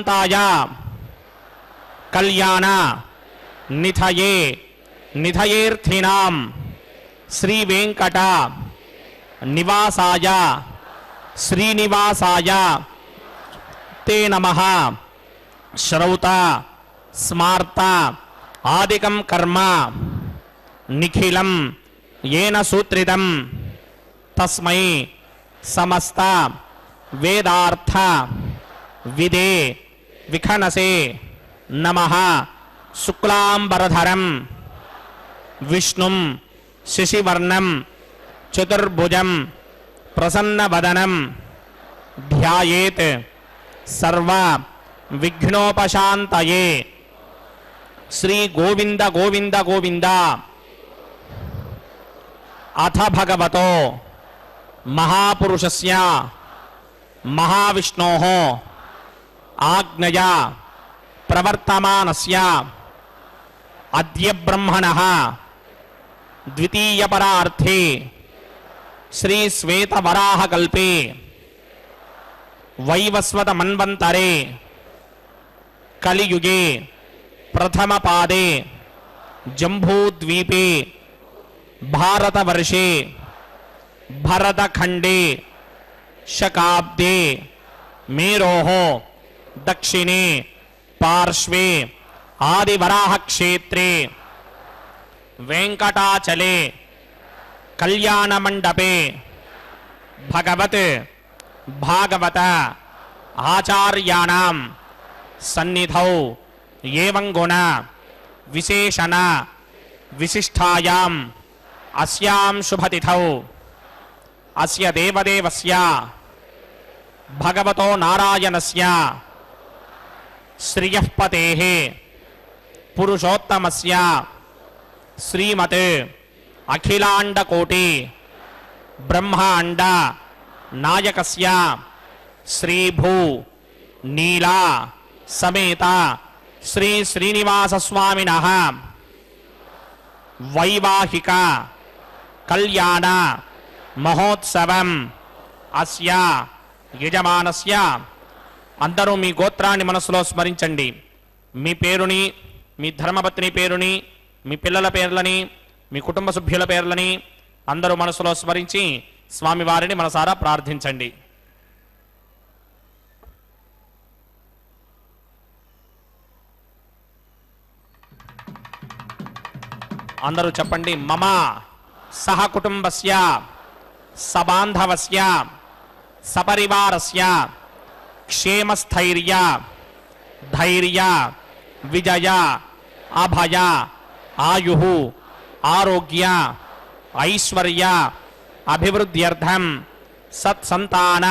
कान्ताय कल्याण निधये निधयेर्थिनां श्री वेंकट निवासाय श्रीनिवासाय ते नमः। श्रौत स्मार्त आदिकं कर्म निखिलं येन सूत्रितं तस्मै समस्त वेदार्थ विदे विखनसे नमः। शुक्लांबरधरं विष्णुं शशिवर्णं चतुर्भुजं प्रसन्नवदनं ध्यायेत् सर्व विघ्नोपशान्तये। श्री गोविंद गोविंद गोविंद। अथ भगवतो महापुरुषस्य महाविष्णोः आज्ञया प्रवर्तमानस्य अद्य ब्रह्मणः द्वितीयपरार्थे श्री श्वेतवराहकल्पे वैवस्वत मन्वन्तरे कलियुगे प्रथमपादे जम्बूद्वीपे भारतवर्षे भरतखण्डे शकाब्दे मेरोः दक्षिणे पार्श्वे आदिवराह क्षेत्रे वेंकटाचले कल्याण मंडपे भगवत भागवत आचार्याणां सन्निधौ एवं गुण विशेषण विशिष्टायां अस्यां शुभतिथौ अस्य देवदेवस्य भगवतो नारायणस्य श्रियःपतेः पुरुषोत्तमस्य श्रीमते अखिलांडकोटि ब्रह्मांड नायकस्य श्रीभू नीला समेत श्री श्रीनिवास स्वामिनः वैवाहिक कल्याण महोत्सवम् अस्य यजमानस्य అందరూ మీ గోత్రాన్ని మనసులో స్మరించండి. మీ పేరుని, మీ ధర్మపత్ని పేరుని, మీ పిల్లల పేర్లని, మీ కుటుంబ సభ్యుల పేర్లని అందరూ మనసులో స్మరించి స్వామివారిని మనసారా ప్రార్థించండి. అందరూ చెప్పండి. మమ సహ కుటుంబస్య సబాంధవస్య సపరివారస్య क्षेमस्थैर्य धैर्य विजय अभय आयुः आरोग्य ऐश्वर्य अभिवृद्ध्यर्थं सत्संतान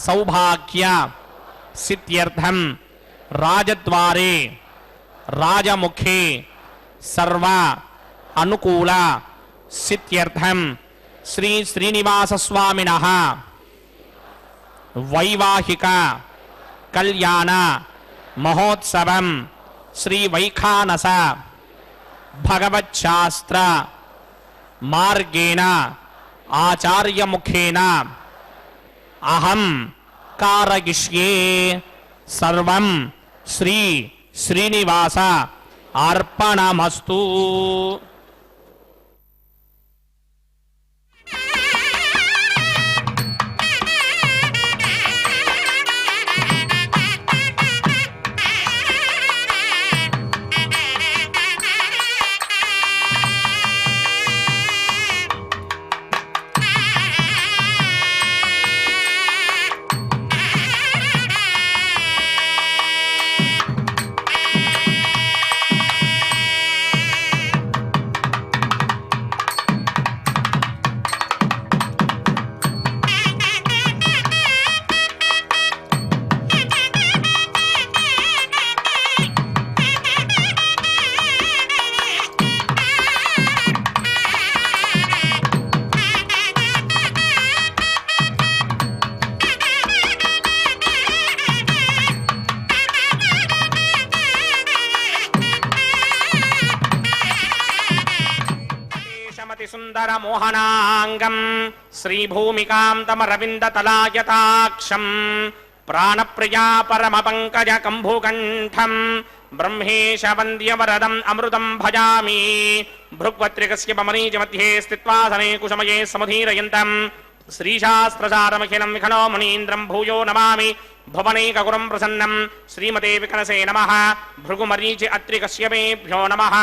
सौभाग्य सिद्ध्यर्थं राजद्वारे राजमुखे सर्व अनुकूल सिद्ध्यर्थं श्री श्रीनिवास स्वामिनः वैवाहिक कल्याण महोत्सवं श्री वैखानस भगवच्छास्त्र मार्गेण आचार्य मुखेन अहं कारयिष्ये सर्वं श्री श्रीनिवास अर्पणमस्तु। सुंदर मोहनांगम श्रीभूमिकां तमरविंद तलायताक्षं ప్రాణప్రియా పరమ పంకజ కంభుకంఠం బ్రహ్మేశ వంద్యవరదం అమృతం భజామి భృగ్వత్రికస్య పమనీజ మధ్యే స్థిత్వాసనే కుశమయే సముధీరయంతం శ్రీశాస్త్రసారమఖిలం విఖనో మునీంద్రం భూయో నమామి భువనైకగురం ప్రసన్నం శ్రీమతే వికనసే నమః భృగుమరీచి అత్రి కశ్యపేభ్యో నమః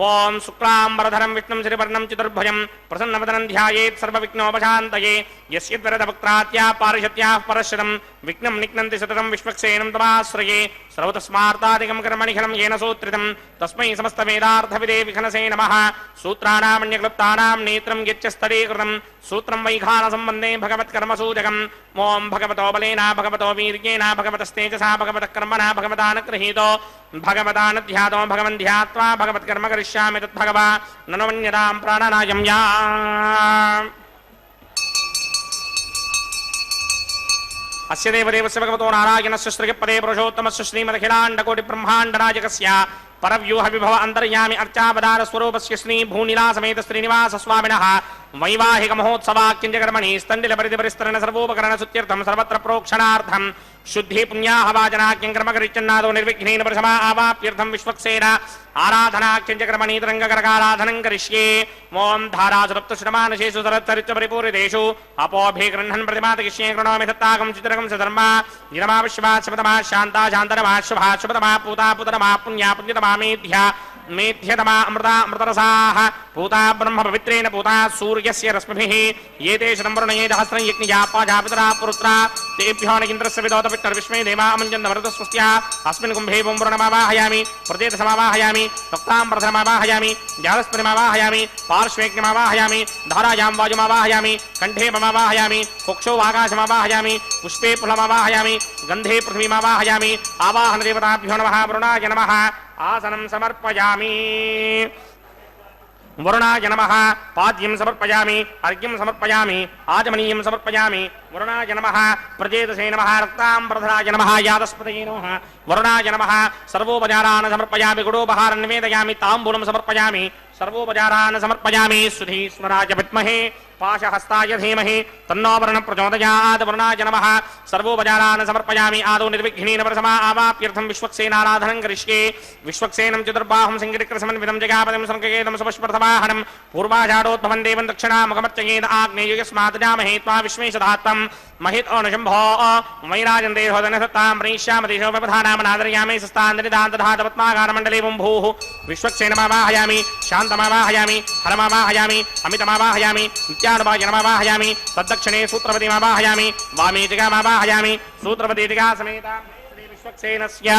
ఓం శుక్లాంబరధరం విష్ణుం శ్రీవర్ణం చతుర్భుజం ప్రసన్నవదనం ధ్యాయేత్ సర్వవిఘ్నోపశాంతయే యస్యద్వరదభక్త్రాత్యా పారిషత్యాః పరశ్రుతం విఘ్నం నిఘ్నంతి సతతం విశ్వక్సేనం తమాశ్రయే సర్వతస్మార్తాదికం కర్మనిఖిలం येन సూత్రితం తస్మై సమస్తవేదార్థవిదే విఘనసే నమః సూత్రాణామన్యక్లుప్తానాం నేత్రం యచ్చస్తరీకృతం సూత్రం వైఖాన సంబంధే భగవత్కర్మసూచకం ఓం భగవతో బలేన భగవతో వీర్యేణ భగవతస్తేజసా భగవతః కర్మణా భగవతానగృహీతో భగవతానధ్యాతో భగవన్ ధ్యాత్వా భగవత్కర్మ కరిష్యామి తద్భగవా ననుమన్యతాం ప్రాణనాయం యా అస్య దేవదేవస్య భగవతో నారాయణస్య శ్రీపదే పురుషోత్తమస్య శ్రీమదఖిలాండకోటిబ్రహ్మాండనాయకస్య పరవ్యూహ విభవ అంతర్యామి అర్చావతార స్వరూపస్య శ్రీ భూనిలాసమేత శ్రీనివాస స్వామినః వైవాహిక మహోత్సవాక్యంజకర్మణి స్థండిల పరిధి పరిస్తరణ సర్వోపకరణ సుత్యర్థం సర్వత్ర ప్రోక్షణార్థం శుద్ధి పుణ్యాహవాచనాఖ్యం కర్మకరిచ్చన్నాదో నిర్విఘ్నేన ప్రథమా ఆవాప్యర్థం విశ్వక్సేన ఆరాధనాఖ్యంజకర్మణి తరంగకరకారాధనం కరిష్యే ఓం ధారాసురప్తశ్రమానశేషు సరచ్చరిత్ర పరిపూరితేషు అపోభిగృహ్ణన్ ప్రతిమాతకిష్యే కృణోమి సత్తాకం చిత్రకం సధర్మ నిరమా విశ్వాశపతమా శాంతా శాంతరమా శుభా శుభతమా పూతా పుతరమా పుణ్యా పుణ్యతమా మేధ్యా మేధ్యతమా అమృతా అమృతరసాః పూతా బ్రహ్మ పవిత్రేణ పూతా సూర్యస్య రశ్మిభిః ఏతే శతం వరుణే సహస్రం యజ్ఞయా పాజాపితరా పురుత్రా తేభ్యో నగింద్రస్య విదోత పిట్టర్ విష్మే దేవా అమంజన్ వరదస్వస్త్యా అస్మిన్ కుంభే బొంబురణమావాహయామి ప్రదేత సమావాహయామి తక్తాం ప్రథమావాహయామి జాలస్పతిమావాహయామి పార్శ్వేగ్నిమావాహయామి ధారాయాం వాయుమావాహయామి కంఠే మమావాహయామి కుక్షో ఆకాశమావాహయామి పుష్పే పులమావాహయామి గంధే పృథివీమావాహయామి ఆవాహన దేవతాభ్యో నమః వరుణాయ నమః ఆసనం సమర్పయామి వరుణాయ నమః పాద్యం సమర్పయామి అర్ఘ్యం సమర్పయామి ఆచమనీయం సమర్పయామి వరుణాయ నమః ప్రజేతసే నమః రక్తాంబరధరాయ నమః యాదస్పతయే నమః వరుణాయ నమః సర్వోపచారాన్ సమర్పయామి గుడోపహారం నివేదయామి తాంబూలం సమర్పయామి సర్వోపచారాన్ సమర్పయామి సుధీశ్వరాయ విద్మహే పాశహస్తాయ ధీమహి తన్నో వరుణ ప్రచోదయాత్ వరుణాయ నమః సర్వోపచారాన్ సమర్పయామి ఆదౌ నిర్విఘ్నేన ప్రథమా ఆవాప్యర్థం విశ్వక్సేనారాధనం కరిష్యే విశ్వక్సేనం చతుర్బాహుం సంగిరిక్రసమన్వితం జగాపదం సంకేతం సుపుష్పర్ధవాహనం పూర్వాషాఢోద్భవం దేవం దక్షిణాముఖమర్చయేద్ ఆగ్నేయస్మాత్ జామహే త్వా విశ్వేశధాత్తం महित शंभो वैराजन देहोदन सत्तां प्रणीष्यामतिशो व्यवधानामनादर्यामि सस्तान्दनिदान्तधातपद्माकारमण्डले बुम्भूः विश्वक्सेनमावाहयामि शान्तमावाहयामि हरमावाहयामि अमितमावाहयामि नित्यानुभाजनमावाहयामि तद्दक्षिणे सूत्रपतिमावाहयामि वामे जगामावाहयामि सूत्रपतिजगा समेता विश्वक्सेनस्य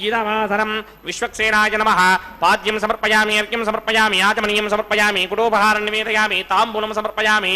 ईदवासनं विश्वक्सेनाय नमः पाद्यं समर्पयामि अर्घ्यं समर्पयामि आचमनीयं समर्पयामि कुटोपहारं निवेदयामि ताम्बूलं समर्पयामि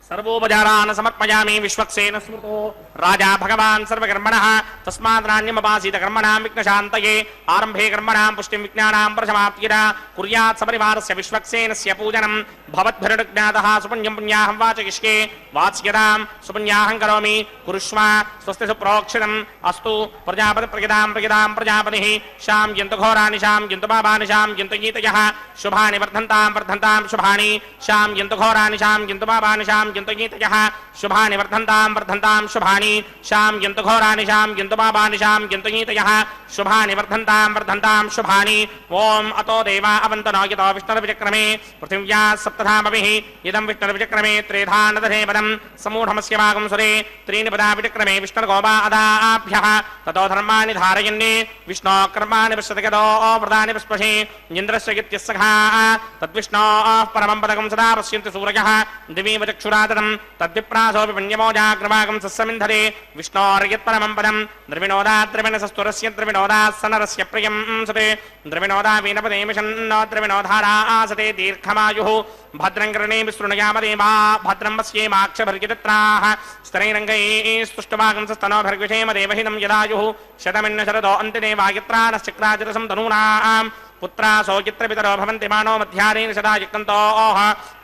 सर्वोपचारान् समर्पयामि विश्वक्सेन स्मृतो राजा भगवान् सर्वकर्मणः तस्मात् नान्यमपासीत कर्मणां विघ्नशान्तये आरम्भे कर्मणां पुष्टिं विज्ञानां प्रसमाप्तिरा कुर्यात् सपरिवारस्य विश्वक्सेनस्य पूजनं भवद्भिर्ज्ञातः सुपुण्यं पुण्याहं वाचयिष्ये वाच्यतां सुपुण्याहं करोमि कुरुष्व स्वस्ति सुप्रोक्षितम् अस्तु प्रजापति प्रजदां प्रजापतिः शां यन्तु घोराणि शां यन्तु पापानि शां यन्तु गीतयः शुभानि वर्धन्तां शुभानि शां यन्तु घोराणि शां यन्तु पापानि शां यन्तु गीतयः शुभानि वर्धन्तां शुभानि शां यन्तु घोराणि शां यन्तु पापानि शां यन्तु गीतयः शुभानि वर्धन्तां शुभानि ओम अतो देवा अवन्तनो यतो विष्णुर्विचक्रमे पृथिव्या सप्तधामभिः इदं विष्णुर्विचक्रमे त्रेधानदधे पदं समूढमस्य भागं सुरे त्रीणि पदा विचक्रमे विष्णुर्गोपा अदाभ्यः ततो धर्माणि धारयन्ने विष्णो कर्माणि पश्यतगतो व्रतानि पुष्पशे इन्द्रस्य गित्यस्सखा तद्विष्णोः परमं पदकं सदा पश्यन्ति सूरयः दिवीव चक्षुरातनं तद्विप्रासोऽपि पुण्यमोजाग्रभागं सस्समिन्धते विष्णोर्यत्परमं पदं द्रविणोदाद्रविणसस्तुरस्य द्रविणोदास्सनरस्य प्रियं सते द्रविणोदा वीणपदेमिषन्नो द्रविणोधारा आसते दीर्घमायुः भद्रं कर्णे विसृणयामदेवा भद्रं पश्येमाक्षभर्गितत्राः स्तनैरङ्गैः स्तुष्टभागं सस्तनोभिर्विषेम देवहिनं यदायुः शतमिन्न शरदो अन्तिदेवायत्रानश्चक्राजरसं तनूनां पुत्रासो चित्रपितरो भवन्ति मानो मध्यादेन सदा युक्तन्तोः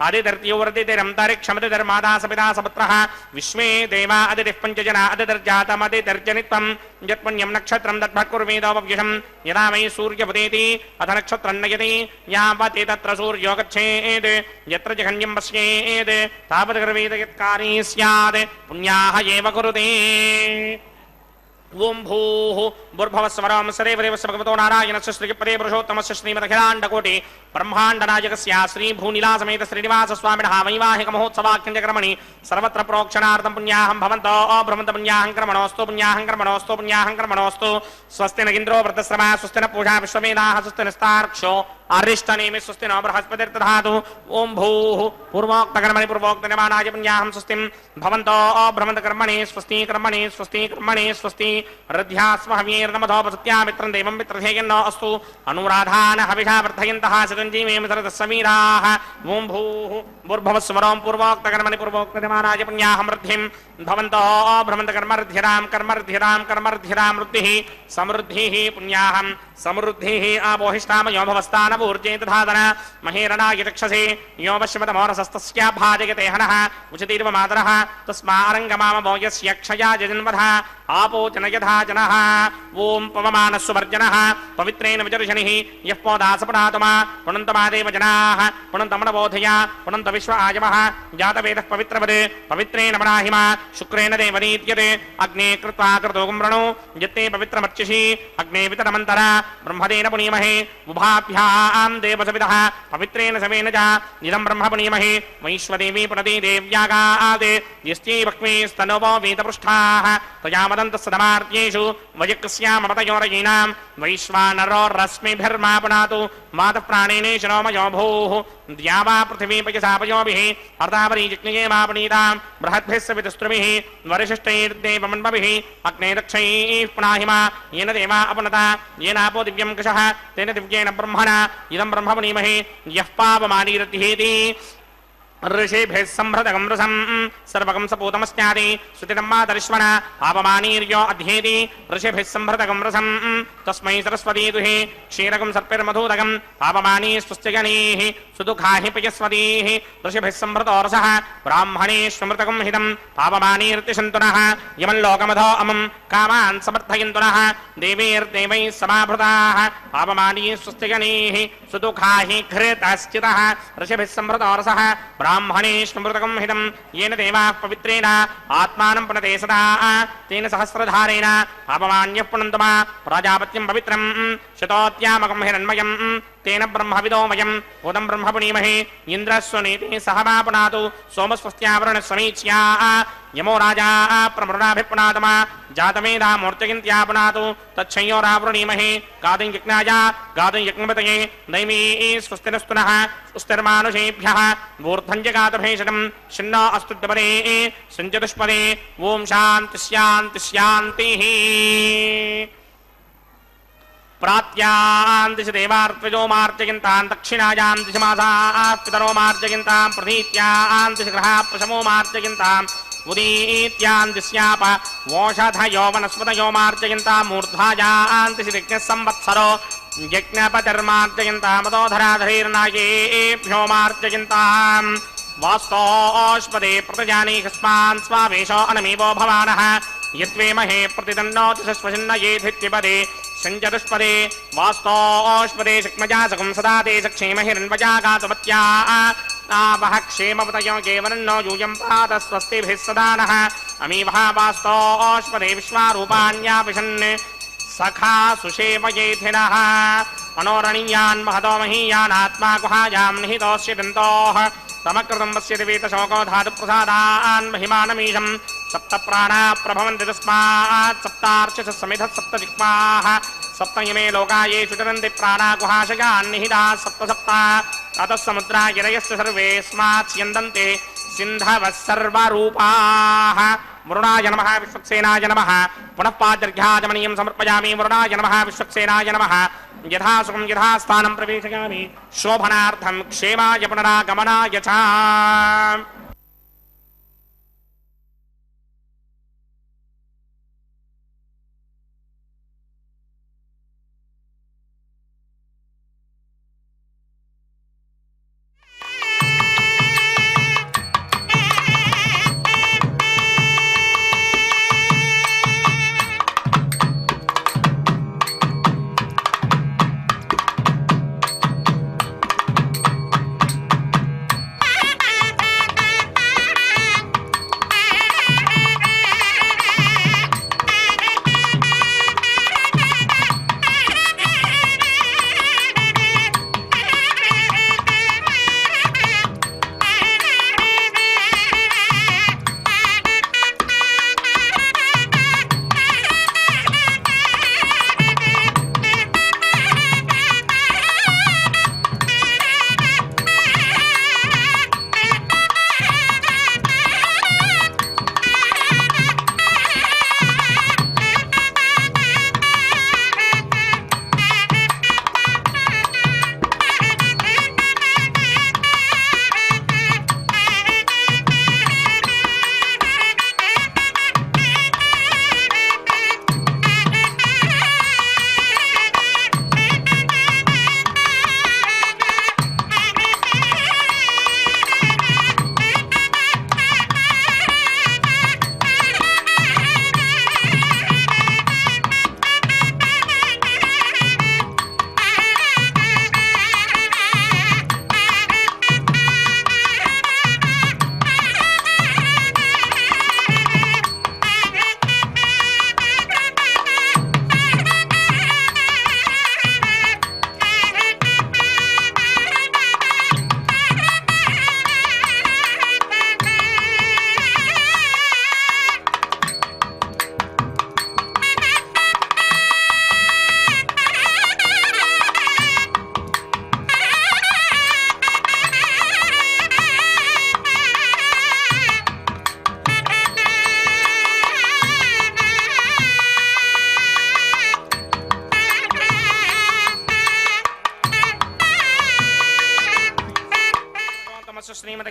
आदिधर्त्योरदितिरन्तरिक्षमदिधर्मादा सपिता सपुत्रः विश्वे देवा अदितिः पञ्चजना अदितिर्जातमदितिर्जनित्वं यत्पुण्यं नक्षत्रं तद्भक्कुर्वेदोपव्यशं यदा वै सूर्यमुदेति अथ नक्षत्रं नयति यावति तत्र सूर्यो गच्छेत् यत्र जघन्यं पश्येत् तावत् गर्वेद यत्कारी स्यात् पुण्याः एव कुरुते ओं भूः भूर्भुवस्वरं सदैवदेवस्य भगवतो नारायणस्य श्रीपदे पुरुषोत्तमस्य श्रीमदखिलाण्डकोटि ब्रह्माण्डनायकस्य श्रीभूनिलासमेत श्रीनिवासस्वामिनः वैवाहिकमहोत्सवाख्यञ्चक्रमणि सर्वत्र प्रोक्षणार्थं पुण्याहं भवन्तो भ्रमन्तपुण्याहं कर्मणोऽस्तु पुण्याहं कर्मणोऽस्तु पुण्याहं कर्मणोऽस्तु स्वस्ति न इन्द्रो वृद्धश्रवा स्वस्ति न पूषा विश्ववेदाः स्वस्ति नस्तार्क्ष्यो अरिष्टनेमि स्वस्ति न बृहस्पतिर्दधातु ओं भूः पूर्वोक्तकर्मणि पूर्वोक्तनिर्माणाय पुण्याहं स्वस्तिं भवन्तो भ्रमन्तकर्मणि स्वस्ति कर्मणि स्वस्ति कर्मणि स्वस्ति रध्यास्महवीर्नमधोपसत्या मित्रं देवं मित्रधेयन्नो अस्तु अनुराधान हविषा वर्धयन्तः चिरञ्जीवेम सरदस्समीराः ओं भूः भूर्भुवस्वरं पूर्वोक्तकर्मणि पूर्वोक्तनिर्माणाय पुण्याहं वृद्धिं भवन्तो भ्रमन्तकर्मर्ध्यरां कर्मर्ध्यरां कर्मर्ध्यरां वृद्धिः समृद्धिः पुण्याहं समृद्धिः आपोहिष्ठामयो भवस्तानपूर्जे तथादन महेरणाय चक्षसे यो वश्यमतमोरसस्तस्या भाजयते हनः उचतीर्व मातरः तस्मारङ्गमामवो यस्य क्षया जजन्मधः आपोचन यथा जनः ओं पवमानस्सुवर्जनः पवित्रेण विजर्षणिः यः पोदासपणातमा पुनन्तमादेव जनाः पुनन्तमनबोधया पुनन्त विश्व आयमः जातवेदः पवित्रवद् पवित्रेण मनाहिमा शुक्रेण देवदीत्यते अग्ने कृत्वा कृतो गुम्रणो यत्ते पवित्रमर्चिषि अग्ने वितरमन्तरा ब्रह्मदेन पुनीमहे उभाभ्यां देवसविदः पवित्रेण समेन च इदं ब्रह्म पुनीमहे वैश्वदेवी पुनति देव्यागात् यस्यै भक्मे स्तनवो वीतपृष्ठाः तया मदन्तस्सदमार्त्येषु वयक्स्यामपतयोरयीनां वैश्वानरो रश्मिभिर्मा पुनातु मातः प्राणेन शनोमयो भूः द्यावा पृथिवी पयसापयोभिः अर्धावरीजिज्ञये मा पुनीतां बृहद्भिः सवितस्त्रुभिः वरिशिष्टैर्देवमन्मभिः अग्ने दक्षैः पुनाहिमा येन देवा अपनता येनापो दिव्यं कषः तेन दिव्येन ब्रह्मणा इदं ब्रह्म पुनीमहे यः पापमानीरतिहेति ऋषिभिः सम्भृतकं रसं सर्वकं सपूतमस्यादि श्रुतितं मातरिश्वना पापमानीर्यो अध्येति ऋषिभिः सम्भृतकं रसं तस्मै सरस्वती दुहे क्षीरकं सर्पिर्मधूदकं पापमानी स्वस्त्यगणैः सुदुःखाहि पयस्वतीः ऋषिभिः सम्भृतो रसः ब्राह्मणेष्वमृतकं हितं पापमानीर्तिशन्तुनः यमल्लोकमधो अमं कामान् समर्थयन्तुनः देवीर्देवैः समाभृताः पापमानी स्वस्त्यगणैः सुदुःखाहि घृतश्चितः ऋषिभिः सम्भृतो रसः ब्राह्मणेष्वमृतकं हितं येन देवाः पवित्रेण आत्मानं पुनते सदा तेन सहस्रधारेण पापमान्यः पुनन्तमा प्राजापत्यं पवित्रं शतोत्यामकं हिरण्मयं तेन ब्रह्मविदो वयम् उदं ब्रह्म पुनीमहे इन्द्रस्वनीति सह मा पुनातु सोमस्वस्त्यावरणस्वमीच्या यमो राजा प्रमृणाभिपुनातमा जातमेधा मूर्तिगिन्त्या पुनातु तच्छंयोरावृणीमहे गातुं यज्ञाय गातुं यज्ञपतये दैवी स्वस्तिरस्तुनः स्वस्तिर्मानुषेभ्यः ऊर्ध्वञ्जगातभेषजं शिन्नो अस्तु द्विपदे सञ्चतुष्पदे ॐ शान्ति शान्ति शान्तिः प्रात्यान्दिश देवार्त्वजो मार्जयन्तां दक्षिणायां दिशमासाः पितरो मार्जयन्तां प्रतीत्यान्दिश ग्रहाः प्रशमो मार्जयन्ताम् उदीत्यान्दिश्याप वोषधयो वनस्पतयो मार्जयन्तां मूर्धायान्दिश यज्ञः संवत्सरो यज्ञपतिर्मार्जयन्तामदोधराधरीर्नायेभ्यो मार्जयन्ताम् वास्तोष्पदे प्रतिजानी हस्मान् स्वावेशो अनमीवो भवानः यद्वेमहे प्रतिदन्नोति सस्वशिन्न येधित्यपदे सञ्चतुष्पदे वास्तोष्पदे शक्मजासकं सदा ते सक्षेमहिरन्वजा गातुमत्या आवह क्षेमपतयो केवलन्नो यूयं पात स्वस्तिभिः सदा नः अमीवः वास्तोष्पदे विश्वारूपाण्यापिशन् सखा सुषेमयेधिनः अनोरणीयान् महतो महीयानात्मा गुहायां निहितोऽस्य दन्तोः तमकृतं वस्यति वेतशोको धातुप्रसादान् महिमानमीशं सप्त प्राणा प्रभवन्ति तस्मात् सप्तार्चसः समिधः सप्त दिक्पाः सप्त इमे लोका ये चुचरन्ति प्राणा गुहाशयान् निहिताः सप्त सप्त अतः समुद्रा गिरयस्य सर्वेऽस्मात् स्यन्दन्ते सिन्धवः सर्वरूपाः वरुणाय नमः विश्वक्सेनाय नमः पुनः पादर्घ्याचमनीयं समर्पयामि वरुणाय नमः विश्वक्सेनाय नमः यथा सुखं यथा स्थानं प्रवेशयामि शोभनार्थं क्षेमाय पुनरागमनाय च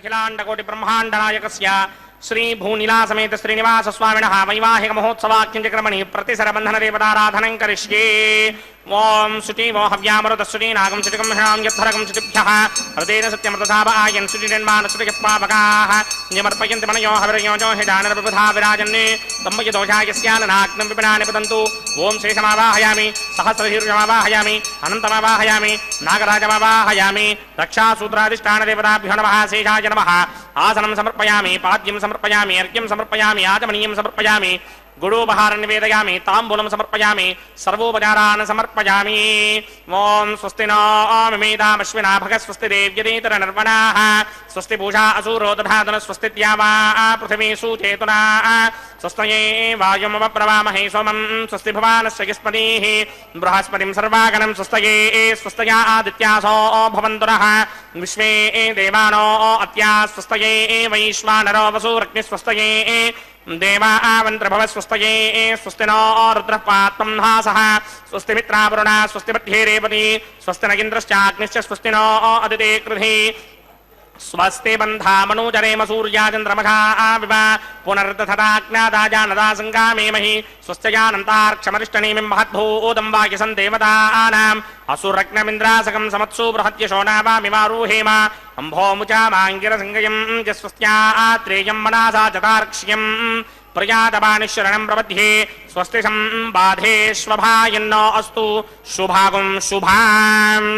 अखिलाण्डकोटि ब्रह्माण्डनायकस्य श्री भूनिला समेत श्रीनिवास स्वामिनः वैवाहिक महोत्सवाख्यक्रमणि प्रतिसरबन्धन देवताराधनं करिष्ये। ओम शुचि वो हव्यामृत शुचि नागम शुचिकं हृणां यद्धरकं शुचिभ्यः हृदेन सत्यमृतधाव आयन् शुचिर्मान् शुचिपापकाः निमर्पयन्ति मनयो हविर्योजो हिडानरप्रभुधा विराजन्ने तम्मय दोषाय स्याननाग्नं विपिनानि पतन्तु। ओम शेषमावाहयामि सहस्रशीर्षमावाहयामि अनन्तमावाहयामि नागराजमावाहयामि रक्षासूत्राधिष्ठान देवताभ्यो नमः। शेषाय नमः। आसनं समर्पयामि पाद्यं समर्पयामि अर्घ्यं समर्पयामि आचमनीयं समर्पयामि गुडोपहारं निवेदयामि ताम्बूलं समर्पयामि सर्वोपचारान् समर्पयामि। ओम स्वस्ति नो मिमेधामश्विना भगः स्वस्ति देव्यदेतरनर्वणाः स्वस्ति पूषा असुरो दधातन स्वस्ति द्यावा पृथिवी सुचेतुना स्वस्तये वायुमवप्रवामहे सोमं स्वस्ति भुवानस्य यस्पतिः बृहस्पतिं सर्वागणं स्वस्तये स्वस्तया आदित्यासो भवन्तु नः विश्वे देवानो अत्या स्वस्तये वैश्वानरो वसुरग्निः स्वस्तये देवा आवन्त्रभव स्वस्तये स्वस्ति नो रुद्रः पात्मं हासः स्वस्ति मित्रावरुणा स्वस्ति मध्ये रेवती स्वस्ति न इन्द्रश्चाग्निश्च स्वस्ति नो अदिते कृधि स्वस्ति बन्धा मनोजरेम सूर्याचन्द्रमघा विव पुनर्दधताज्ञादाजानदा सङ्गामेमहि स्वस्त्यजानन्तार्क्षमरिष्टनेमिं महद्भूतं वाक्यसं देवतानाम् असुरग्नमिन्द्रासकं समत्सु बृहत्यशो नावामिमारुहेम अम्भोमुचामाङ्गिरसङ्गयं यस्वस्त्यात्रेयं मनासा चतार्क्ष्यम् प्रयातवानिशरणं प्रपद्ये स्वस्ति सम्बाधेष्वभायन्नो अस्तु शुभागुं शुभाम्।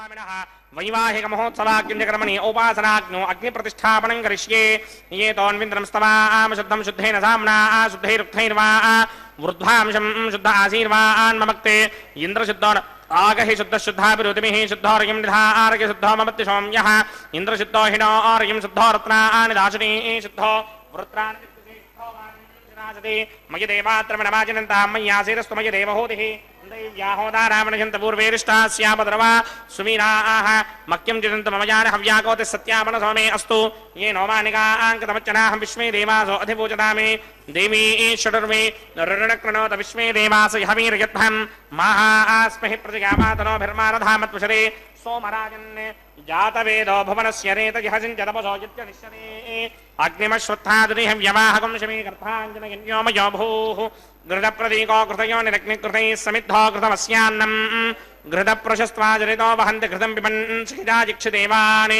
स्वामिनः वैवाहिक महोत्सवाग्निकर्मणि औपासनाग्नो अग्निप्रतिष्ठापनं करिष्ये ये तोन्विन्द्रं स्तवाम शुद्धं शुद्धेन साम्ना शुद्धैरुक्थैर्वा वृद्धांशं शुद्ध आशीर्वान् ममक्ते इन्द्रशुद्धो आगहि शुद्ध शुद्धाभिरुतिमिः शुद्धोर्यं निधार्य शुद्धो ममत्ति सौम्यः इन्द्रशुद्धो हिनो आर्यं शुद्धो रत्नानि दाशुनी शुद्धो वृत्राणि मयि देवात्रमणमाजिनन्तां मय्यासीरस्तु मयि देवहूतिः दैव्याहोदारामणयन्त पूर्वेरिष्टा स्यामद्रवा सुमीनाः मह्यं जिदन्त मम यान हव्याकोति सत्यामन सोमे अस्तु ये नौमानिकाङ्कतमच्चनाहं विश्वे देवासो अधिपूजतामि देवी षडुर्मे ऋणक्रणोत विश्वे देवास हवीर्यध्वं महास्महि प्रजयामातनोभिर्मानधामत्वशरे सोमराजन् जातवेदो भुवनस्य रेतजिहसिञ्चतपसो जित्यनिश्यते अग्निमश्वत्थादुरिह व्यवाहकं शमीकर्थाञ्जनयन्योमयो भूः घृतप्रतीको कृतयो निरग्निकृतैः समिद्धो कृतमस्यान्नम् घृतप्रशस्त्वाजरितो वहन्ति घृतं पिबन् शिखिजाजिक्षिदेवान्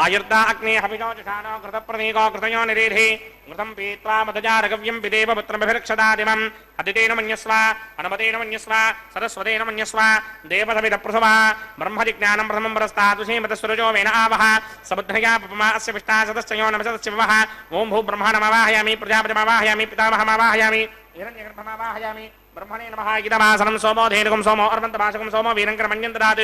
आयुर्दा अग्ने हविजो जुषाणो घृतप्रतीको कृतयो निरेधे घृतं पीत्वा मदजारगव्यं पिदेव पुत्रमभिरक्षदादिमम् अदितेन मन्यस्व अनुमतेन मन्यस्व सरस्वतेन मन्यस्व देवसविदप्रसवा ब्रह्मजिज्ञानं प्रथमं परस्तादुषीमतस्वरजो वेन आवह समुद्रया पपमा अस्य विष्टा सदश्चयो नमसदस्य ववः ओं भू ब्रह्माणमावाहयामि प्रजापतिमावाहयामि पितामहमावाहयामि हिरण्यगर्भमावाहयामि ब्रह्मणे नमः इदमासनं सोमो धेनुकं सोमो अर्वन्तभाषकं सोमो वीरङ्करमन्यन्तरात्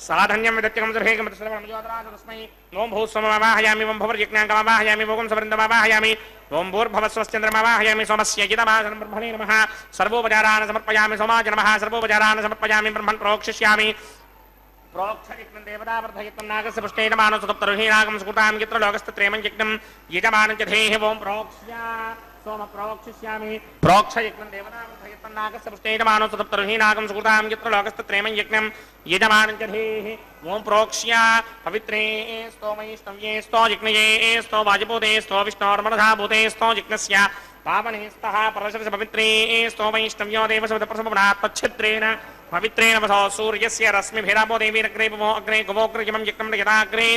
साधन्यं विदत्यकं सर्वेकं तस्मै ओं भू सोममावाहयामि ओं भुवर्यज्ञाङ्कमावाहयामि भोगं सवृन्दमावाहयामि ओं भूर्भवस्वश्चन्द्रमावाहयामि सोमस्य इदमासनं ब्रह्मणे नमः सर्वोपचारान् समर्पयामि सोमाय नमः सर्वोपचारान् समर्पयामि ब्रह्मन् प्रोक्षिष्यामि प्रोक्षयज्ञं देवतावर्धयत्नं नागस्य पुष्टेन मानसुतप्तरुहीनागं सुकृतां यत्र लोकस्तत्रेमं यज्ञं यजमानं च धेहि ओं प्रोक्ष्या सोम प्रोक्षिष्यामि प्रोक्षयज्ञं देवतावर्धयत्नं नागस्य पुष्टेन मानसुतप्तरुहीनागं सुकृतां यत्र लोकस्तत्रेमं यज्ञं यजमानं च धेहि ओं प्रोक्ष्या पवित्रे स्तोमयिष्टव्ये स्तो जिग्नये स्तो वाजिभूते स्तो विष्णोर्मनधाभूते स्तो जिग्नस्य पावने स्तः परशरस पवित्रे स्तोमयिष्टव्यो देवसविदप्रसवनात् तच्छिद्रेण पवित्रेण वसो सूर्यस्य रश्मिभिरापो देवीरग्रेपमो अग्रे गवोग्रयमं यज्ञं यदाग्रे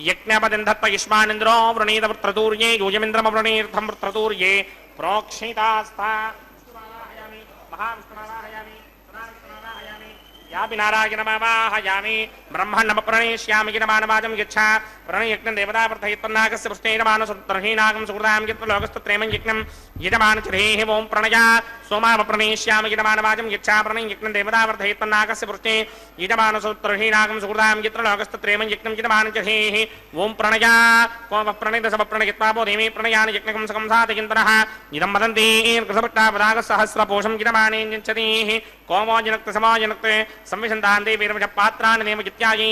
यज्ञपदिं धत्त युष्मानिन्द्रो वृणीत वृत्रतूर्ये यूयमिन्द्रमवृणीर्थं वृत्रतूर्ये प्रोक्षितास्ता विष्णुमावाहयामि महाविष्णुमावाहयामि सदाविष्णुमावाहयामि यापि नारायणमावाहयामि ब्रह्मण्डमप्रणेष्यामि यजमानवाजं यच्छा प्रणयज्ञं देवतावर्धयत्वन्नागस्य पुष्टेन मानसुतर्हीनागं सुकृतां यत्र लोकस्तत्रेमं यज्ञं यजमानचरेः ओं प्रणया सोमावप्रणेष्यामि यजमानवाजं यच्छा प्रणयज्ञं देवतावर्धयत्वन्नागस्य पुष्टे यजमानसुतर्हीनागं सुकृतां यत्र लोकस्तत्रेमं यज्ञं यजमानचरेः ओं प्रणया कोमप्रणितसमप्रणयित्वापो देवी प्रणयानि यज्ञकं सकं साधयन्तरः इदं वदन्ति कृतभट्टापदागसहस्रपोषं यजमानेञ्चतीः कोमो जनक्त समो जनक्त संविशन्तान् देवीर्वशपात्राणि देवजित्यायी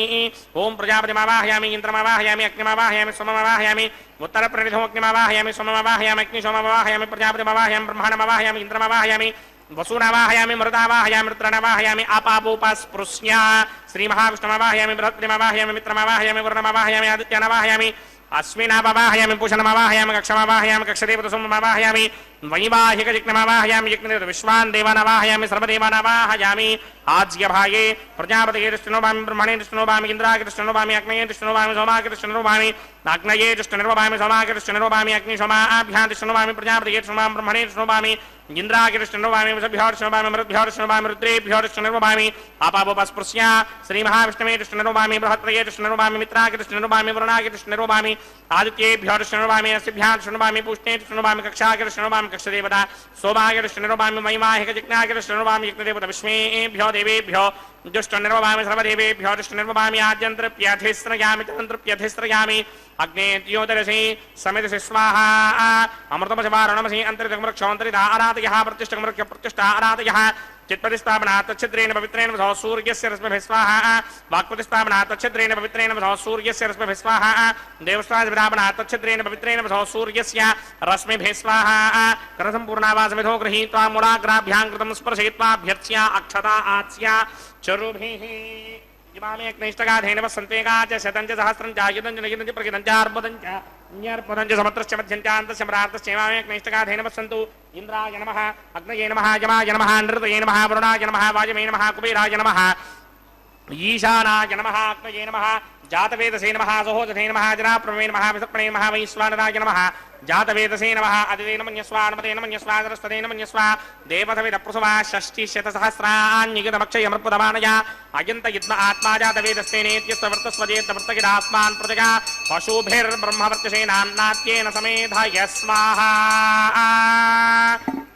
ओं प्रजापतिमावाहयामि इन्द्रमावाहयामि अग्निमावाहयामि सोममावाहयामि उत्तरप्रणिधोऽग्निमावाहयामि सोममावाहयामि अग्निसोममावाहयामि प्रजापतिमावाहयामि ब्रह्माणमावाहयामि इन्द्रमावाहयामि वसूनावाहयामि मृतावाहयामि रुद्रणावाहयामि आपापोपास्पृश्या श्रीमहाविष्णुमावाहयामि बृहत्रिमावाहयामि मित्रमावाहयामि वरुणमावाहयामि आदित्यानावाहयामि अश्विनावाहयामि पूषणमावाहयामि कक्षमावाहयामि कक्षदेवतसोममावाहयामि वैवाहिकजिग्नमावाहयामि यज्ञदेवत विश्वान् देवानावाहयामि सर्वदेवानावाहयामि आज्यभागे प्रजापतये दृष्टिनोभामि ब्रह्मणे दृष्टिनोभामि इन्द्राय दृष्टिनोभामि अग्नये दृष्टिनोभामि सोमाय दृष्टिनोभामि अग्नये दृष्टिनिर्वभामि सोमाय दृष्टिनिर्वभामि अग्निशोमाभ्यां दृष्टिनोभामि प्रजापतये दृष्टिनोभामि ब्रह्मणे दृष्टिनोभामि इन्द्राय दृष्टिनिर्वभामि वसुभ्यो दृष्टिनोभामि मरुद्भ्यो दृष्टिनोभामि रुद्रेभ्यो दृष्टिनिर्वभामि आपापोपस्पृश्या श्रीमहाविष्णवे दृष्टिनिर्वभामि बृहत्त्रये दृष्टिनिर्वभामि मित्राय दृष्टिनिर्वभामि वरुणाय दृष्टिनिर्वभामि आदित्येभ्यो दृष्टिनिर्वभामि अस्यभ्यां दृष्टिनिर्वभामि पुष्टे दृष्टिनिर्वभामि कक्षाय दृष्टिनिर्वभामि कक्षदेवता सोमाय दृष्टिनिर्वभामि वैवाहिकजिज्ञाय दृष्टिनिर्वभामि यज्ञदेवता विश्वेभ्यो देवेभ्यो दुष्टनिर्वभामि सर्वदेवेभ्यो दुष्टनिर्वभामि आद्यन्त्रप्यधिस्रयामि तदन्त्रप्यधिस्रयामि अग्ने द्योदरसि समितसि स्वाहा अमृतमसवारणमसि अन्तरितमृक्षोऽन्तरिता आराधयः प्रतिष्ठमृक्षप्रतिष्ठा आराधयः चित्पतिस्थापनात् तच्छिद्रेण पवित्रेण वसो सूर्यस्य रश्मिभिः स्वाहा वाक्पतिस्थापनात् तच्छिद्रेण पवित्रेण वसो सूर्यस्य रश्मिभिः स्वाहा देवस्तादिविधापनात् तच्छिद्रेण पवित्रेण वसो सूर्यस्य रश्मिभिः स्वाहा करसम्पूर्णावासमिधो गृहीत्वा मूलाग्राभ्यां कृतं स्पर्शयित्वाभ्यर्च्या अक्षता आच्या चरुभिः इमामे अग्निष्टगाधेन वसन्तेगा च शतं च सहस्रं च आयुधं च नयनं च प्रगितं च अर्बुदं च न्यर्पदं च समत्रश्च मध्यं च अन्तस्य प्रार्थस्य इमामे अग्निष्टगाधेन वसन्तु इन्द्राय नमः अग्नये नमः यमाय नमः नृतये नमः वरुणाय नमः वायवे नमः कुबेराय नमः ईशानाय नमः अग्नये नमः जातवेदसे नमः सहोदसे नमः जनाप्रमे नमः विसर्पणे नमः वैश्वानराय नमः जातवेदसे नमः अदितेन मन्यस्वा नमतेन मन्यस्वा सरस्वतेन मन्यस्वा देवसविदप्रसवा षष्टिशतसहस्राण्यगितमक्षयमर्पुदमानया अयन्त युद्म आत्मा जातवेदस्तेनेत्यस्ववर्तस्वजेतवर्तगिदास्मान् प्रजगा पशुभिर्ब्रह्मवर्त्यसेनान्नात्येन समेधाय स्वाहा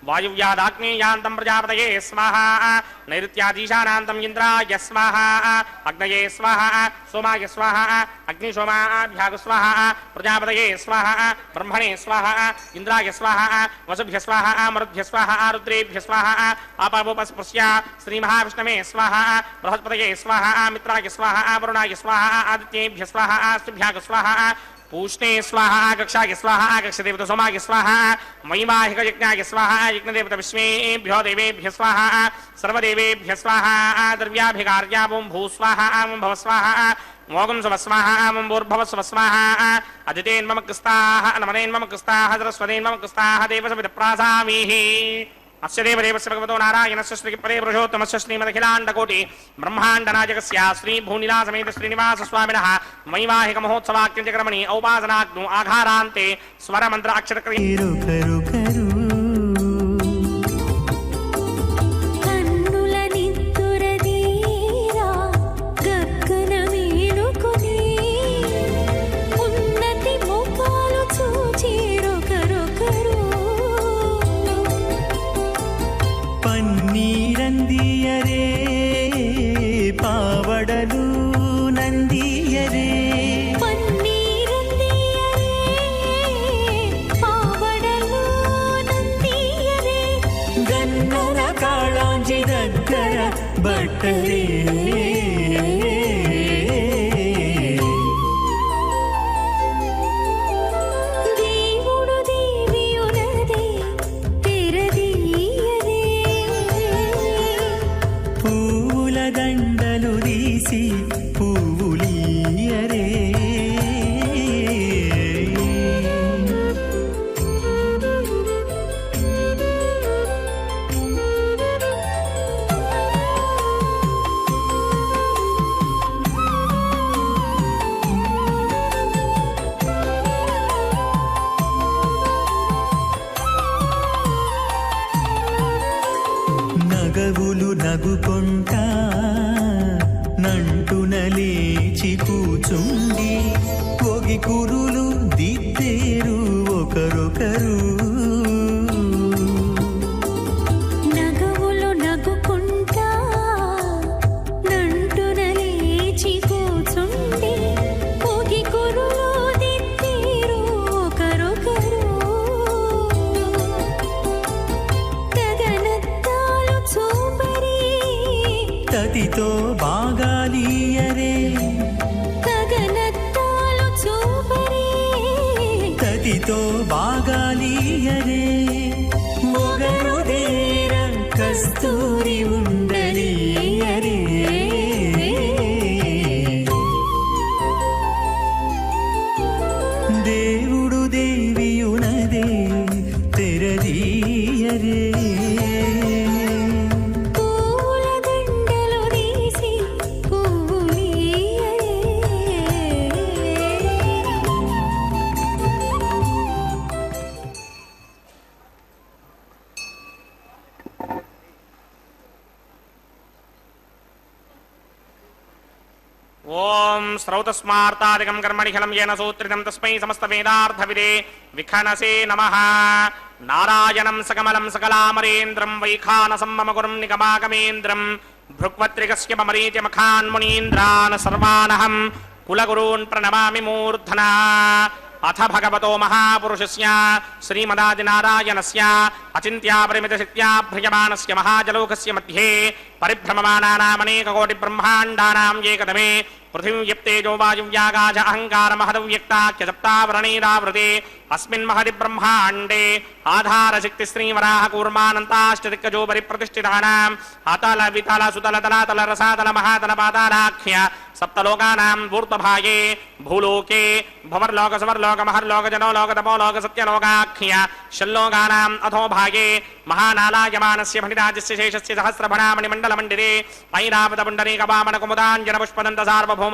वायुव्यादाग्नेयान्तं प्रजापतये स्वाहा नैऋत्याधीशानान्तं इन्द्राय स्वाहा अग्नये स्वाहा सोमाय स्वाहा अग्निशोमाभ्याग स्वाहा प्रजापतये स्वाहा ब्रह्मणे स्वाहा इन्द्राय स्वाहा वसुभ्य स्वाहा मरुद्भ्य स्वाहा रुद्रेभ्य स्वाहा आपावोपस्पृश्य श्रीमहाविष्णवे स्वाहा बृहस्पतये स्वाहा मित्राय स्वाहा वरुणाय स्वाहा आदित्येभ्य स्वाहा स्तुभ्याग स्वाहा पूष्णे स्वाहा कक्षाय स्वाहा कक्षदेवत सोमाय स्वाहा महिमाहिक यज्ञाय स्वाहा यज्ञदेवत विश्वेभ्यो देवेभ्य स्वाहा सर्वदेवेभ्य स्वाहा द्रव्याभिकार्यावं भू स्वाहा भव स्वाहा मोगं स्व स्वाहा भूर्भव स्व स्वाहा अदितेन्मम कृस्ताः नमनेन्मम कृस्ताः सरस्वतेन्मम कृस्ताः देवसविदप्रासामीः अस्य देवदेवस्य भगवतो नारायणस्य श्रीपरे पुरुषोत्तमस्य श्रीमदखिलाण्डकोटि ब्रह्माण्डनायकस्य श्रीभूनिलासमेत श्रीनिवासस्वामिनः वैवाहिक महोत्सवाख्यक्रमणि औपासनाग्नो आघारान्ते स्वरमन्त्र अक्षरक्रिय పావడలు నందియరే గన్నర కాళాంజి దగ్గర బట్టలే దండలు తీసి పువ్వులియరే నగవులు నగుకొంటా నంటున లేచి కూచుండి పొగి కురులు దిద్దేరు ఒకరొకరు నగవులు నగుకుంటా నంటున లేచి కూచుండి పొగి కురులు దిద్దేరు ఒకరొకరు గగనత్తాలు చూపరి తతితో బాగాలియరే గగనత్తాలు చూపరి తతితో బాగాలియరే మొగరు దేర కస్తూరి ఉండలియరే దేవుడు దేవియునదే తెరదీయరే ओम श्रौतस्मार्तादिकं कर्मणिखलं येन सूत्रितं तस्मै समस्तवेदार्थविदे विखनसे नमः नारायणं सकमलं सकलामरेन्द्रं वैखानसं मम गुरुं निगमागमेन्द्रं भृग्वत्रिकस्य ममरीत्यमखान् मुनीन्द्रान् सर्वानहं कुलगुरून् प्रणमामि मूर्धना अथ भगवतो महापुरुषस्य श्रीमदादिनारायणस्य अचिन्त्यापरिमितशक्त्या भ्रियमाणस्य महाजलोकस्य मध्ये परिभ्रममानानामनेककोटिब्रह्माण्डानां एकदमे पृथिवीव्यप्तेजो वायुव्यागाज अहङ्कार महदव्यक्ताख्यसप्तावरणेरावृते अस्मिन् महदि ब्रह्माण्डे आधारशक्ति श्रीवराह कूर्मानन्ताष्टदिक्कजो परिप्रतिष्ठितानाम् अतल वितल सुतल तलातल रसातल महातल पातालाख्य सप्तलोकानां ऊर्ध्वभागे भूलोके भवर्लोक सुवर्लोक महर्लोक जनोलोक तपोलोक सत्यलोकाख्य शल्लोकानाम् अथो भागे महानालायमानस्य भणिराजस्य शेषस्य सहस्रभणामणिमण्डलमण्डिरे ऐरावतपुण्डरीकवामनकुमुदाञ्जनपुष्पदन्तसार्वभौम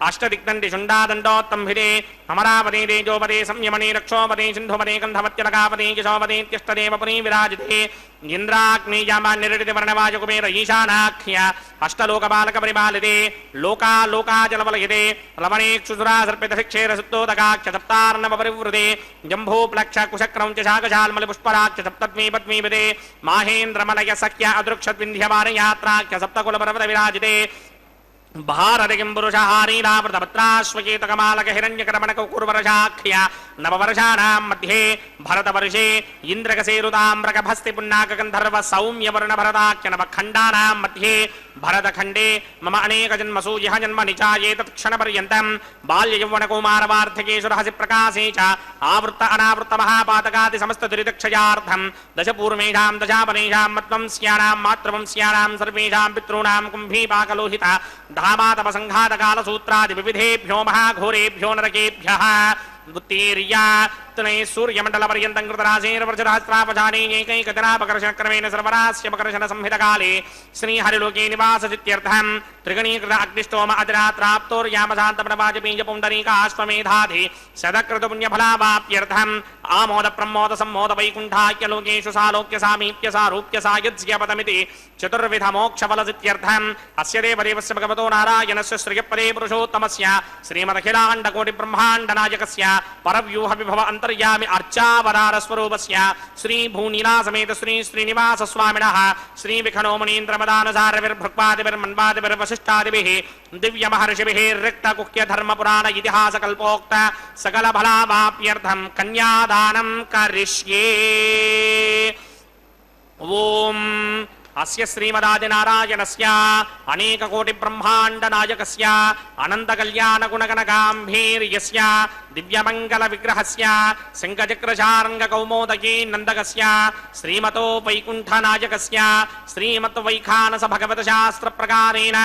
अष्टदिग्दण्डि शुण्डादण्डोत्तम्भिरे अमरावते तेजोपदे संयमने रक्षोपदे सिन्धुपदे गन्धवत्यलकापदे किशोपदेत्यष्टदेवपुरी विराजिते इन्द्राग्नेयामान्यरितिवर्णवाजकुबेर ईशानाख्य अष्टलोकपालकपरिपालिते लोकालोकाजलवलयिते लवणेक्षुसुरा सर्पितशिक्षेरसुत्तोदकाख्य सप्तार्णवपरिवृते जम्भूप्लक्षकुशक्रौञ्च शाकशाल्मलिपुष्पराख्य सप्तत्मी पद्मीविदे माहेन्द्रमलय सख्य अदृक्षद्विन्ध्यवारयात्राख्य सप्तकुलपर्वतविराजिते भारतिकिं पुरुषहारीरावृतपत्राश्वकेतकमालक हिरण्यकरमणकौर्वरशाख्य नववर्षाणां मध्ये भरतवर्षे इन्द्रकसेरुताम्रकभस्ति पुन्नाकगन्धर्व सौम्यवर्णभरताख्य नवखण्डानां मध्ये भरतखण्डे मम अनेकजन्मसु यः जन्म निचायेतत्क्षणपर्यन्तं बाल्ययौवनकौमारवार्धकेषु रहसि प्रकाशे च आवृत्त अनावृत्तमहापातकादि समस्तदुरितक्षयार्थं दशपूर्वेषां दशापनेषां मत्वंस्यानां मातृवंस्यानां सर्वेषां पितॄणां कुम्भीपाकलोहित धामातपसङ्घातकालसूत्रादि विविधेभ्यो महाघोरेभ्यो नरकेभ्यः उत्तीर्या तनय सूर्यमण्डलपर्यन्तं कृतराशेर्वर्षसहस्रापजानेकैकदिनापकर्षणक्रमेण सर्वरास्यपकर्षणसंहितकाले श्रीहरिलोके निवाससित्यर्थं त्रिगणीकृत अग्निष्टोम अतिरात्राप्तोर्यामशान्तप्रवाजपीजपुण्डरीकाश्वमेधाधि सदकृतपुण्यफलावाप्यर्थम् आमोदप्रमोदसम्मोदवैकुण्ठाख्यलोकेषु सालोक्य सामीप्य सारूप्य सायुज्यपदमिति चतुर्विधमोक्षफलसित्यर्थम् अस्य देवदेवस्य भगवतो नारायणस्य श्रियपदे पुरुषोत्तमस्य श्रीमदखिलाण्डकोटिब्रह्माण्डनायकस्य परव्यूहविभव अंतर्यामि अर्चावतारस्वरूपस्य श्री भूनीला समेत श्री श्रीनिवास स्वामिनः श्री विखनो मुनीन्द्रमदानसारविर्भृक्पादिभिर्मन्वादिभिर्वसिष्ठादिभिः दिव्य महर्षिभिः रिक्तकुह्य धर्मपुराण इतिहास कल्पोक्त सकल फलावाप्यर्थं कन्यादानं करिष्ये। ओम अस्य श्रीमदादिनारायणस्य अनेककोटिब्रह्माण्डनायकस्य अनन्तकल्याणगुणगणगाम्भीर्यस्य दिव्यमङ्गलविग्रहस्य शङ्खचक्रशार्ङ्गकौमोदकी नन्दकस्य श्रीमतो वैकुण्ठनायकस्य श्रीमद्वैखानस भगवतशास्त्रप्रकारेण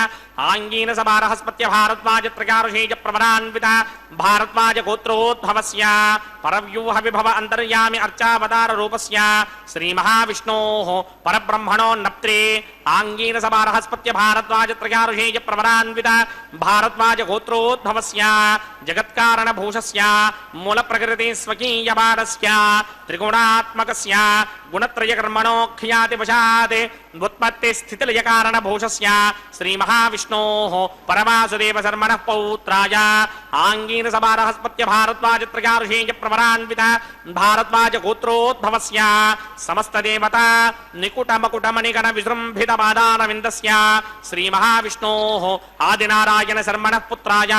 आङ्गीरसभारहस्पत्य भारद्वाजत्रकारुषेजप्रवरान्वित भारद्वाजगोत्रोद्भवस्य परव्यूहविभव अन्तर्यामि अर्चावताररूपस्य श्रीमहाविष्णोः परब्रह्मणो नप्त्रे आङ्गीरसभारहस्पत्य भारद्वाजत्रकारुषेजप्रवरान्वित भारद्वाजगोत्रोद्भवस्य जगत्कारणभूषस्य मूलप्रकृति स्वकीयबालस्य त्रिगुणात्मकस्य गुणत्रयकर्मणोऽख्यातिवशात् व्युत्पत्तिस्थितिलयकारणभूषस्य श्रीमहाविष्णोः परवासुदेवशर्मणः पौत्राय आङ्गीरसभारहस्पत्य भारद्वाजत्रकारुषेजप्रवरान्वित भारद्वाजगोत्रोद्भवस्य समस्तदेवता निकुटमकुटमणिगण विजृम्भितपादारविन्दस्य श्रीमहाविष्णोः आदिनारायणशर्मणः पुत्राय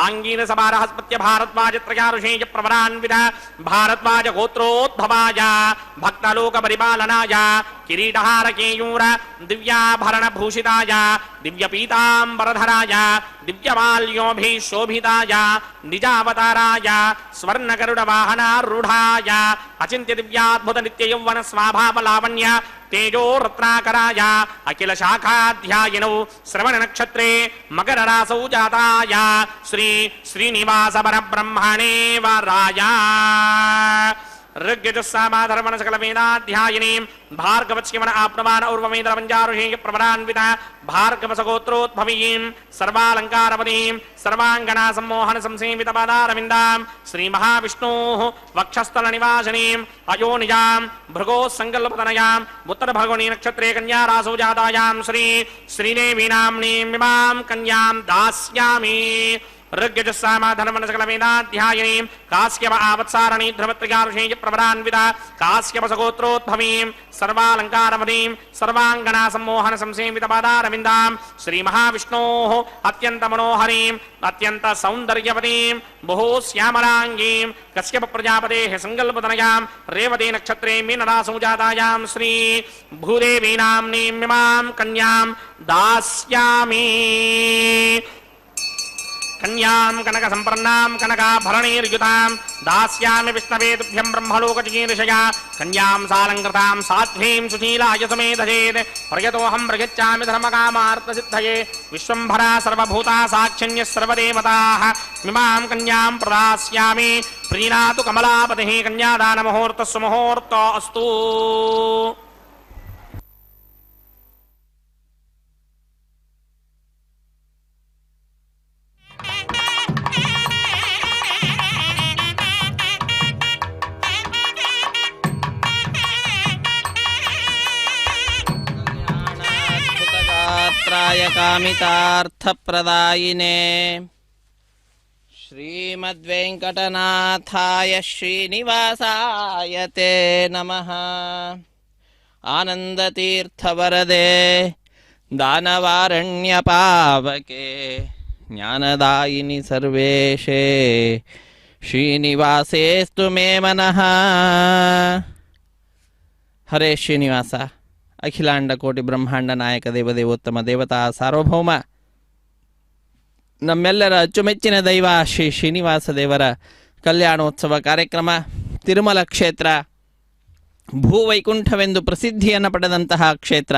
आङ्गीरसभारहस्पत्य भारद्वाजत्रकारुषेजप्रवरान्वित भारद्वाजगोत्रोद्भवाय भक्तलोकपरिपालनाय किरीटहारकेयूर दिव्याभरणभूषिताय दिव्यपीताम्बरधराय दिव्यमाल्योभिशोभिताय निजावताराय स्वर्णगरुडवाहनारूढाय अचिन्त्य दिव्याद्भुत नित्ययौवन स्वाभावलावण्य तेजो रत्नाकराय अखिल शाखाध्यायिनौ श्रवण नक्षत्रे मकररासौ जाताय श्री श्रीनिवास परब्रह्मणे वराय ऋग्यजुस्सामाधर्मण सकल वेदाध्यायिनीं भार्गवत्स्यमन आप्नवान उर्वमेन्द्रवञ्जारुषेय प्रवरान्विता भार्गवसगोत्रोद्भवीं सर्वालङ्कारवतीं सर्वाङ्गना सम्मोहन संसेवितपादारविन्दां श्रीमहाविष्णोः वक्षस्थलनिवासिनीं अयोनिजां भृगोः सङ्कल्पतनयाम् उत्तरभगवनी नक्षत्रे कन्यारासौ जातायां श्री श्रीदेवीनाम्नीं इमां कन्यां दास्यामि। ऋग्यजुस्सामाधर्मण सकल वेदाध्यायिनीं कास्यप आवत्सारणी ध्रुवत्रिकारुषेय प्रवरान्विता कास्यपसगोत्रोद्भवीं सर्वालङ्कारवतीं सर्वाङ्गना सम्मोहन संसेवितपादारविन्दां श्रीमहाविष्णोः अत्यन्तमनोहरीम् अत्यन्तसौन्दर्यवतीं बहु श्यामलाङ्गीं कश्यप प्रजापतेः सङ्कल्पतनयां रेवती नक्षत्रे मीनरासौ जातायां श्री भूदेवीनाम्नीं इमां कन्यां दास्यामि। ಕನ್ಯಾಂ ಕನಕ ಸಂಪನ್ನಾಂ ಕನಕಾಭರಣೈರ್ಯುತಾಂ ದಾಸ್ಯಾಮಿ ವಿಷ್ಣವೇ ತುಭ್ಯಂ ಬ್ರಹ್ಮಲೋಕಚಿಕೀರ್ಷಯ ಕನ್ಯಾಂ ಸಾಲಂಕೃತಾಂ ಸಾಧ್ವೀಂ ಸುಶೀಲಾಯ ಸಮೇಧಯೇತ್ ಪ್ರಯತೋಹಂ ಪ್ರಯಚ್ಚಾಮಿ ಧರ್ಮಕಾಮಾರ್ಥಸಿದ್ಧಯೇ ವಿಶ್ವಂಭರಾ ಸರ್ವಭೂತಾ ಸಾಕ್ಷಿಣ್ಯಃ ಸರ್ವದೇವತಾಃ ಇಮಾಂ ಕನ್ಯಾಂ ಪ್ರದಾಸ್ಯಾಮಿ ಪ್ರೀಣಾತು ಕಮಲಾಪತಿಃ ಕನ್ಯಾದಾನ ಮುಹೂರ್ತಸ್ಸು ಮುಹೂರ್ತ ಅಸ್ತು. त्राय कामितार्थप्रदायिने श्रीमद्वेङ्कटनाथाय श्रीनिवासाय ते नमः. आनन्दतीर्थवरदे दानवारण्यपावके ज्ञानदायिनि सर्वेशे श्रीनिवासेस्तु मे मनः. हरे श्रीनिवास. ಅಖಿಲಾಂಡ ಕೋಟಿ ಬ್ರಹ್ಮಾಂಡ ನಾಯಕ ದೇವದೇವೋತ್ತಮ ದೇವತಾ ಸಾರ್ವಭೌಮ ನಮ್ಮೆಲ್ಲರ ಅಚ್ಚುಮೆಚ್ಚಿನ ದೈವ ಶ್ರೀ ಶ್ರೀನಿವಾಸ ದೇವರ ಕಲ್ಯಾಣೋತ್ಸವ ಕಾರ್ಯಕ್ರಮ ತಿರುಮಲ ಕ್ಷೇತ್ರ ಭೂವೈಕುಂಠವೆಂದು ಪ್ರಸಿದ್ಧಿಯನ್ನು ಪಡೆದಂತಹ ಕ್ಷೇತ್ರ.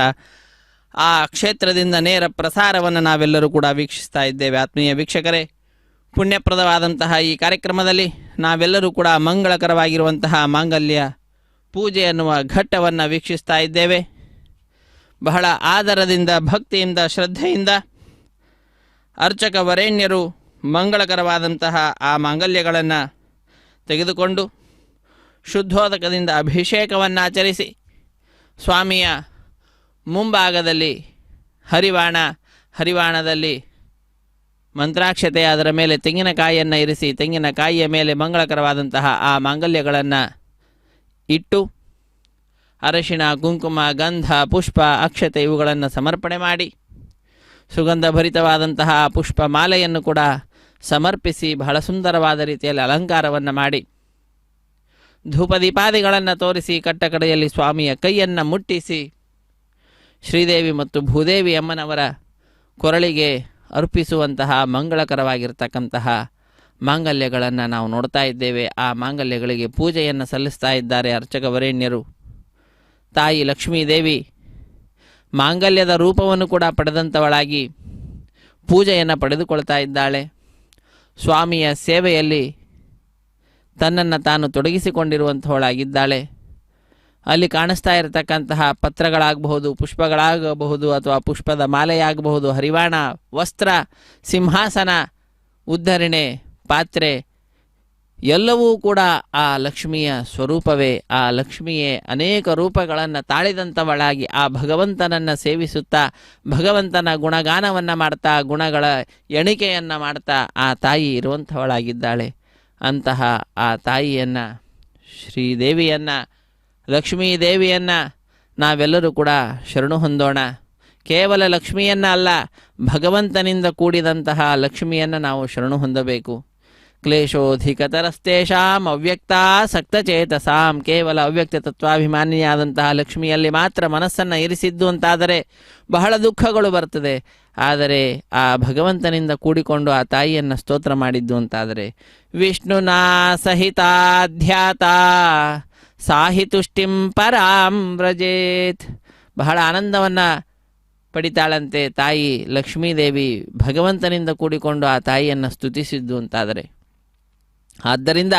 ಆ ಕ್ಷೇತ್ರದಿಂದ ನೇರ ಪ್ರಸಾರವನ್ನು ನಾವೆಲ್ಲರೂ ಕೂಡ ವೀಕ್ಷಿಸ್ತಾ ಇದ್ದೇವೆ. ಆತ್ಮೀಯ ವೀಕ್ಷಕರೇ, ಪುಣ್ಯಪ್ರದವಾದಂತಹ ಈ ಕಾರ್ಯಕ್ರಮದಲ್ಲಿ ನಾವೆಲ್ಲರೂ ಕೂಡ ಮಂಗಳಕರವಾಗಿರುವಂತಹ ಮಾಂಗಲ್ಯ ಪೂಜೆ ಎನ್ನುವ ಘಟ್ಟವನ್ನು ವೀಕ್ಷಿಸ್ತಾ ಇದ್ದೇವೆ. ಬಹಳ ಆದರದಿಂದ ಭಕ್ತಿಯಿಂದ ಶ್ರದ್ಧೆಯಿಂದ ಅರ್ಚಕ ವರೇಣ್ಯರು ಮಂಗಳಕರವಾದಂತಹ ಆ ಮಾಂಗಲ್ಯಗಳನ್ನು ತೆಗೆದುಕೊಂಡು ಶುದ್ಧೋದಕದಿಂದ ಅಭಿಷೇಕವನ್ನು ಆಚರಿಸಿ ಸ್ವಾಮಿಯ ಮುಂಭಾಗದಲ್ಲಿ ಹರಿವಾಣದಲ್ಲಿ ಮಂತ್ರಾಕ್ಷತೆ ಅದರ ಮೇಲೆ ತೆಂಗಿನಕಾಯಿಯನ್ನು ಇರಿಸಿ ತೆಂಗಿನಕಾಯಿಯ ಮೇಲೆ ಮಂಗಳಕರವಾದಂತಹ ಆ ಮಾಂಗಲ್ಯಗಳನ್ನು ಇಟ್ಟು ಅರಶಿಣ, ಕುಂಕುಮ, ಗಂಧ, ಪುಷ್ಪ, ಅಕ್ಷತೆ ಇವುಗಳನ್ನು ಸಮರ್ಪಣೆ ಮಾಡಿ ಸುಗಂಧ ಭರಿತವಾದಂತಹ ಪುಷ್ಪ ಮಾಲೆಯನ್ನು ಕೂಡ ಸಮರ್ಪಿಸಿ ಬಹಳ ಸುಂದರವಾದ ರೀತಿಯಲ್ಲಿ ಅಲಂಕಾರವನ್ನು ಮಾಡಿ ಧೂಪದೀಪಾದಿಗಳನ್ನು ತೋರಿಸಿ ಕಟ್ಟಕಡೆಯಲ್ಲಿ ಸ್ವಾಮಿಯ ಕೈಯನ್ನು ಮುಟ್ಟಿಸಿ ಶ್ರೀದೇವಿ ಮತ್ತು ಭೂದೇವಿ ಅಮ್ಮನವರ ಕೊರಳಿಗೆ ಅರ್ಪಿಸುವಂತಹ ಮಂಗಳಕರವಾಗಿರ್ತಕ್ಕಂತಹ ಮಾಂಗಲ್ಯಗಳನ್ನು ನಾವು ನೋಡ್ತಾ ಇದ್ದೇವೆ. ಆ ಮಾಂಗಲ್ಯಗಳಿಗೆ ಪೂಜೆಯನ್ನು ಸಲ್ಲಿಸ್ತಾ ಇದ್ದಾರೆ ಅರ್ಚಕ ವರೇಣ್ಯರು. ತಾಯಿ ಲಕ್ಷ್ಮೀದೇವಿ ಮಾಂಗಲ್ಯದ ರೂಪವನ್ನು ಕೂಡ ಪಡೆದಂಥವಳಾಗಿ ಪೂಜೆಯನ್ನು ಪಡೆದುಕೊಳ್ತಾ ಇದ್ದಾಳೆ. ಸ್ವಾಮಿಯ ಸೇವೆಯಲ್ಲಿ ತನ್ನನ್ನು ತಾನು ತೊಡಗಿಸಿಕೊಂಡಿರುವಂಥವಳಾಗಿದ್ದಾಳೆ. ಅಲ್ಲಿ ಕಾಣಿಸ್ತಾ ಇರತಕ್ಕಂತಹ ಪತ್ರಗಳಾಗಬಹುದು, ಪುಷ್ಪಗಳಾಗಬಹುದು, ಅಥವಾ ಪುಷ್ಪದ ಮಾಲೆಯಾಗಬಹುದು, ಹರಿವಾಣ, ವಸ್ತ್ರ, ಸಿಂಹಾಸನ, ಉದ್ಧರಣೆ, ಪಾತ್ರೆ ಎಲ್ಲವೂ ಕೂಡ ಆ ಲಕ್ಷ್ಮಿಯ ಸ್ವರೂಪವೇ. ಆ ಲಕ್ಷ್ಮಿಯೇ ಅನೇಕ ರೂಪಗಳನ್ನು ತಾಳಿದಂಥವಳಾಗಿ ಆ ಭಗವಂತನನ್ನು ಸೇವಿಸುತ್ತಾ ಭಗವಂತನ ಗುಣಗಾನವನ್ನು ಮಾಡ್ತಾ ಗುಣಗಳ ಎಣಿಕೆಯನ್ನು ಮಾಡ್ತಾ ಆ ತಾಯಿ ಇರುವಂಥವಳಾಗಿದ್ದಾಳೆ. ಅಂತಹ ಆ ತಾಯಿಯನ್ನು, ಶ್ರೀದೇವಿಯನ್ನು, ಲಕ್ಷ್ಮೀದೇವಿಯನ್ನು ನಾವೆಲ್ಲರೂ ಕೂಡ ಶರಣು ಹೊಂದೋಣ. ಕೇವಲ ಲಕ್ಷ್ಮಿಯನ್ನು ಅಲ್ಲ, ಭಗವಂತನಿಂದ ಕೂಡಿದಂತಹ ಲಕ್ಷ್ಮಿಯನ್ನು ನಾವು ಶರಣು ಹೊಂದಬೇಕು. ಕ್ಲೇಶೋಧಿಕತರಸ್ತೇಷಾಂ ಅವ್ಯಕ್ತಾಸಕ್ತಚೇತಸಾಂ. ಕೇವಲ ಅವ್ಯಕ್ತ ತತ್ವಾಭಿಮಾನಿಯಾದಂತಹ ಲಕ್ಷ್ಮಿಯಲ್ಲಿ ಮಾತ್ರ ಮನಸ್ಸನ್ನು ಇರಿಸಿದ್ದು ಅಂತಾದರೆ ಬಹಳ ದುಃಖಗಳು ಬರ್ತದೆ. ಆದರೆ ಆ ಭಗವಂತನಿಂದ ಕೂಡಿಕೊಂಡು ಆ ತಾಯಿಯನ್ನು ಸ್ತೋತ್ರ ಮಾಡಿದ್ದು ಅಂತಾದರೆ ವಿಷ್ಣುನಾ ಸಹಿತಾಧ್ಯಾತ ಸಾಹಿ ತುಷ್ಟಿಂ ಪರಾಂ ವ್ರಜೇತ್. ಬಹಳ ಆನಂದವನ್ನು ಪಡಿತಾಳಂತೆ ತಾಯಿ ಲಕ್ಷ್ಮೀದೇವಿ ಭಗವಂತನಿಂದ ಕೂಡಿಕೊಂಡು ಆ ತಾಯಿಯನ್ನು ಸ್ತುತಿಸಿದ್ದು ಅಂತಾದರೆ. ಆದ್ದರಿಂದ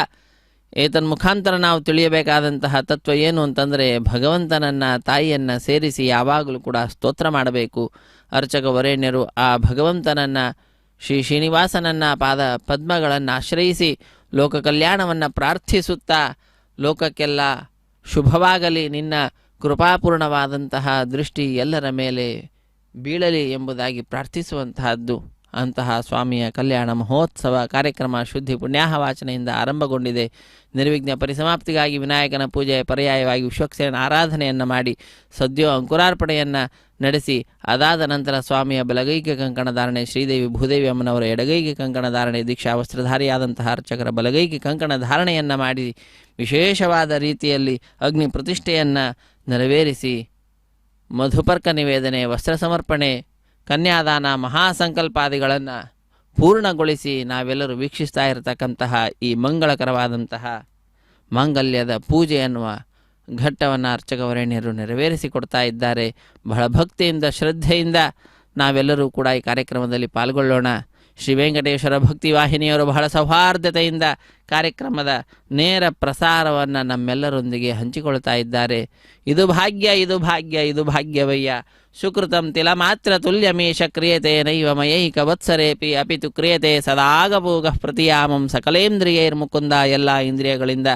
ಏತನ್ಮುಖಾಂತರ ನಾವು ತಿಳಿಯಬೇಕಾದಂತಹ ತತ್ವ ಏನು ಅಂತಂದರೆ ಭಗವಂತನನ್ನು, ತಾಯಿಯನ್ನು ಸೇರಿಸಿ ಯಾವಾಗಲೂ ಕೂಡ ಸ್ತೋತ್ರ ಮಾಡಬೇಕು. ಅರ್ಚಕ ವರೇಣ್ಯರು ಆ ಭಗವಂತನನ್ನು, ಶ್ರೀನಿವಾಸನನ್ನು ಪದ್ಮಗಳನ್ನು ಆಶ್ರಯಿಸಿ ಲೋಕ ಕಲ್ಯಾಣವನ್ನು ಪ್ರಾರ್ಥಿಸುತ್ತಾ ಲೋಕಕ್ಕೆಲ್ಲ ಶುಭವಾಗಲಿ, ನಿನ್ನ ಕೃಪಾಪೂರ್ಣವಾದಂತಹ ದೃಷ್ಟಿ ಎಲ್ಲರ ಮೇಲೆ ಬೀಳಲಿ ಎಂಬುದಾಗಿ ಪ್ರಾರ್ಥಿಸುವಂತಹದ್ದು. ಅಂತಹ ಸ್ವಾಮಿಯ ಕಲ್ಯಾಣ ಮಹೋತ್ಸವ ಕಾರ್ಯಕ್ರಮ ಶುದ್ಧಿ ಪುಣ್ಯಾಹ ವಾಚನೆಯಿಂದ ಆರಂಭಗೊಂಡಿದೆ. ನಿರ್ವಿಘ್ನ ಪರಿಸಮಾಪ್ತಿಗಾಗಿ ವಿನಾಯಕನ ಪೂಜೆಯ ಪರ್ಯಾಯವಾಗಿ ವಿಶ್ವಕ್ಸೇನ ಆರಾಧನೆಯನ್ನು ಮಾಡಿ ಸದ್ಯೋ ಅಂಕುರಾರ್ಪಣೆಯನ್ನು ನಡೆಸಿ ಅದಾದ ನಂತರ ಸ್ವಾಮಿಯ ಬಲಗೈಗೆ ಕಂಕಣ ಧಾರಣೆ, ಶ್ರೀದೇವಿ ಭೂದೇವಿ ಅಮ್ಮನವರ ಎಡಗೈಗೆ ಕಂಕಣ ಧಾರಣೆ, ದೀಕ್ಷಾ ವಸ್ತ್ರಧಾರಿಯಾದಂತಹ ಅರ್ಚಕರ ಬಲಗೈಗೆ ಕಂಕಣ ಧಾರಣೆಯನ್ನು ಮಾಡಿ ವಿಶೇಷವಾದ ರೀತಿಯಲ್ಲಿ ಅಗ್ನಿ ಪ್ರತಿಷ್ಠೆಯನ್ನು ನೆರವೇರಿಸಿ ಮಧುಪರ್ಕ ನಿವೇದನೆ, ವಸ್ತ್ರ ಸಮರ್ಪಣೆ, ಕನ್ಯಾದಾನ, ಮಹಾಸಂಕಲ್ಪಾದಿಗಳನ್ನು ಪೂರ್ಣಗೊಳಿಸಿ ನಾವೆಲ್ಲರೂ ವೀಕ್ಷಿಸ್ತಾ ಇರತಕ್ಕಂತಹ ಈ ಮಂಗಳಕರವಾದಂತಹ ಮಾಂಗಲ್ಯದ ಪೂಜೆ ಎನ್ನುವ ಘಟ್ಟವನ್ನು ಅರ್ಚಕವರೇಣ್ಯರು ನೆರವೇರಿಸಿಕೊಡ್ತಾ ಇದ್ದಾರೆ. ಬಹಳ ಭಕ್ತಿಯಿಂದ ಶ್ರದ್ಧೆಯಿಂದ ನಾವೆಲ್ಲರೂ ಕೂಡ ಈ ಕಾರ್ಯಕ್ರಮದಲ್ಲಿ ಪಾಲ್ಗೊಳ್ಳೋಣ. ಶ್ರೀ ವೆಂಕಟೇಶ್ವರ ಭಕ್ತಿ ವಾಹಿನಿಯವರು ಬಹಳ ಸೌಹಾರ್ದತೆಯಿಂದ ಕಾರ್ಯಕ್ರಮದ ನೇರ ಪ್ರಸಾರವನ್ನು ನಮ್ಮೆಲ್ಲರೊಂದಿಗೆ ಹಂಚಿಕೊಳ್ತಾ ಇದ್ದಾರೆ. ಇದು ಭಾಗ್ಯ, ಇದು ಭಾಗ್ಯ, ಇದು ಭಾಗ್ಯವಯ್ಯ. ಸುಕೃತಂ ತಿಲ ಮಾತ್ರ ತುಲ್ಯಮೀಶ ಕ್ರಿಯತೆ ನೈವ ಮಯೈಕ ವತ್ಸರೇಪಿ ಅಪಿತು ಕ್ರಿಯತೆ ಸದಾಗಭೋಗ ಪ್ರತಿಯಾಮಂ ಸಕಲೇಂದ್ರಿಯೈರ್ಮುಕುಂದ. ಎಲ್ಲ ಇಂದ್ರಿಯಗಳಿಂದ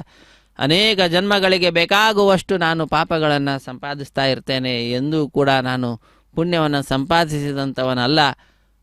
ಅನೇಕ ಜನ್ಮಗಳಿಗೆ ಬೇಕಾಗುವಷ್ಟು ನಾನು ಪಾಪಗಳನ್ನು ಸಂಪಾದಿಸ್ತಾ ಇರ್ತೇನೆ. ಎಂದೂ ಕೂಡ ನಾನು ಪುಣ್ಯವನ್ನು ಸಂಪಾದಿಸಿದಂಥವನಲ್ಲ.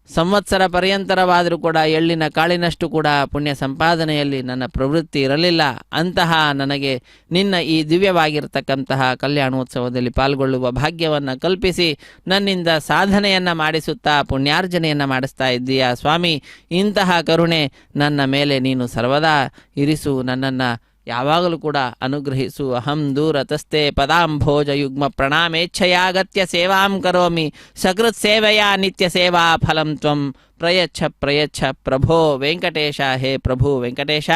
ಸಂವತ್ಸರ ಪರ್ಯಂತರವಾದರೂ ಕೂಡ ಎಳ್ಳಿನ ಕಾಳಿನಷ್ಟು ಕೂಡ ಪುಣ್ಯ ಸಂಪಾದನೆಯಲ್ಲಿ ನನ್ನ ಪ್ರವೃತ್ತಿ ಇರಲಿಲ್ಲ. ಅಂತಹ ನನಗೆ ನಿನ್ನ ಈ ದಿವ್ಯವಾಗಿರ್ತಕ್ಕಂತಹ ಕಲ್ಯಾಣೋತ್ಸವದಲ್ಲಿ ಪಾಲ್ಗೊಳ್ಳುವ ಭಾಗ್ಯವನ್ನು ಕಲ್ಪಿಸಿ ನನ್ನಿಂದ ಸಾಧನೆಯನ್ನು ಮಾಡಿಸುತ್ತಾ ಪುಣ್ಯಾರ್ಜನೆಯನ್ನು ಮಾಡಿಸ್ತಾ ಇದ್ದೀಯಾ ಸ್ವಾಮಿ. ಇಂತಹ ಕರುಣೆ ನನ್ನ ಮೇಲೆ ನೀನು ಸರ್ವದಾ ಇರಿಸು, ನನ್ನನ್ನು ಯಾವಾಗಲೂ ಕೂಡ ಅನುಗ್ರಹಿಸು. ಅಹಂ ದೂರತಸ್ತೆ ಪದಾಂಭೋಜ ಯುಗ್ಮ ಪ್ರಣಾಮೇಚ್ಛಯಾಗತ್ಯ ಸೇವಾಂ ಕರೋಮಿ ಸಕೃತ್ ಸೇವೆಯ ನಿತ್ಯ ಸೇವಾ ಫಲಂ ತ್ವಂ ಪ್ರಯಚ್ಛ ಪ್ರಯಚ್ಛ ಪ್ರಭೋ ವೆಂಕಟೇಶ. ಹೇ ಪ್ರಭು ವೆಂಕಟೇಶ,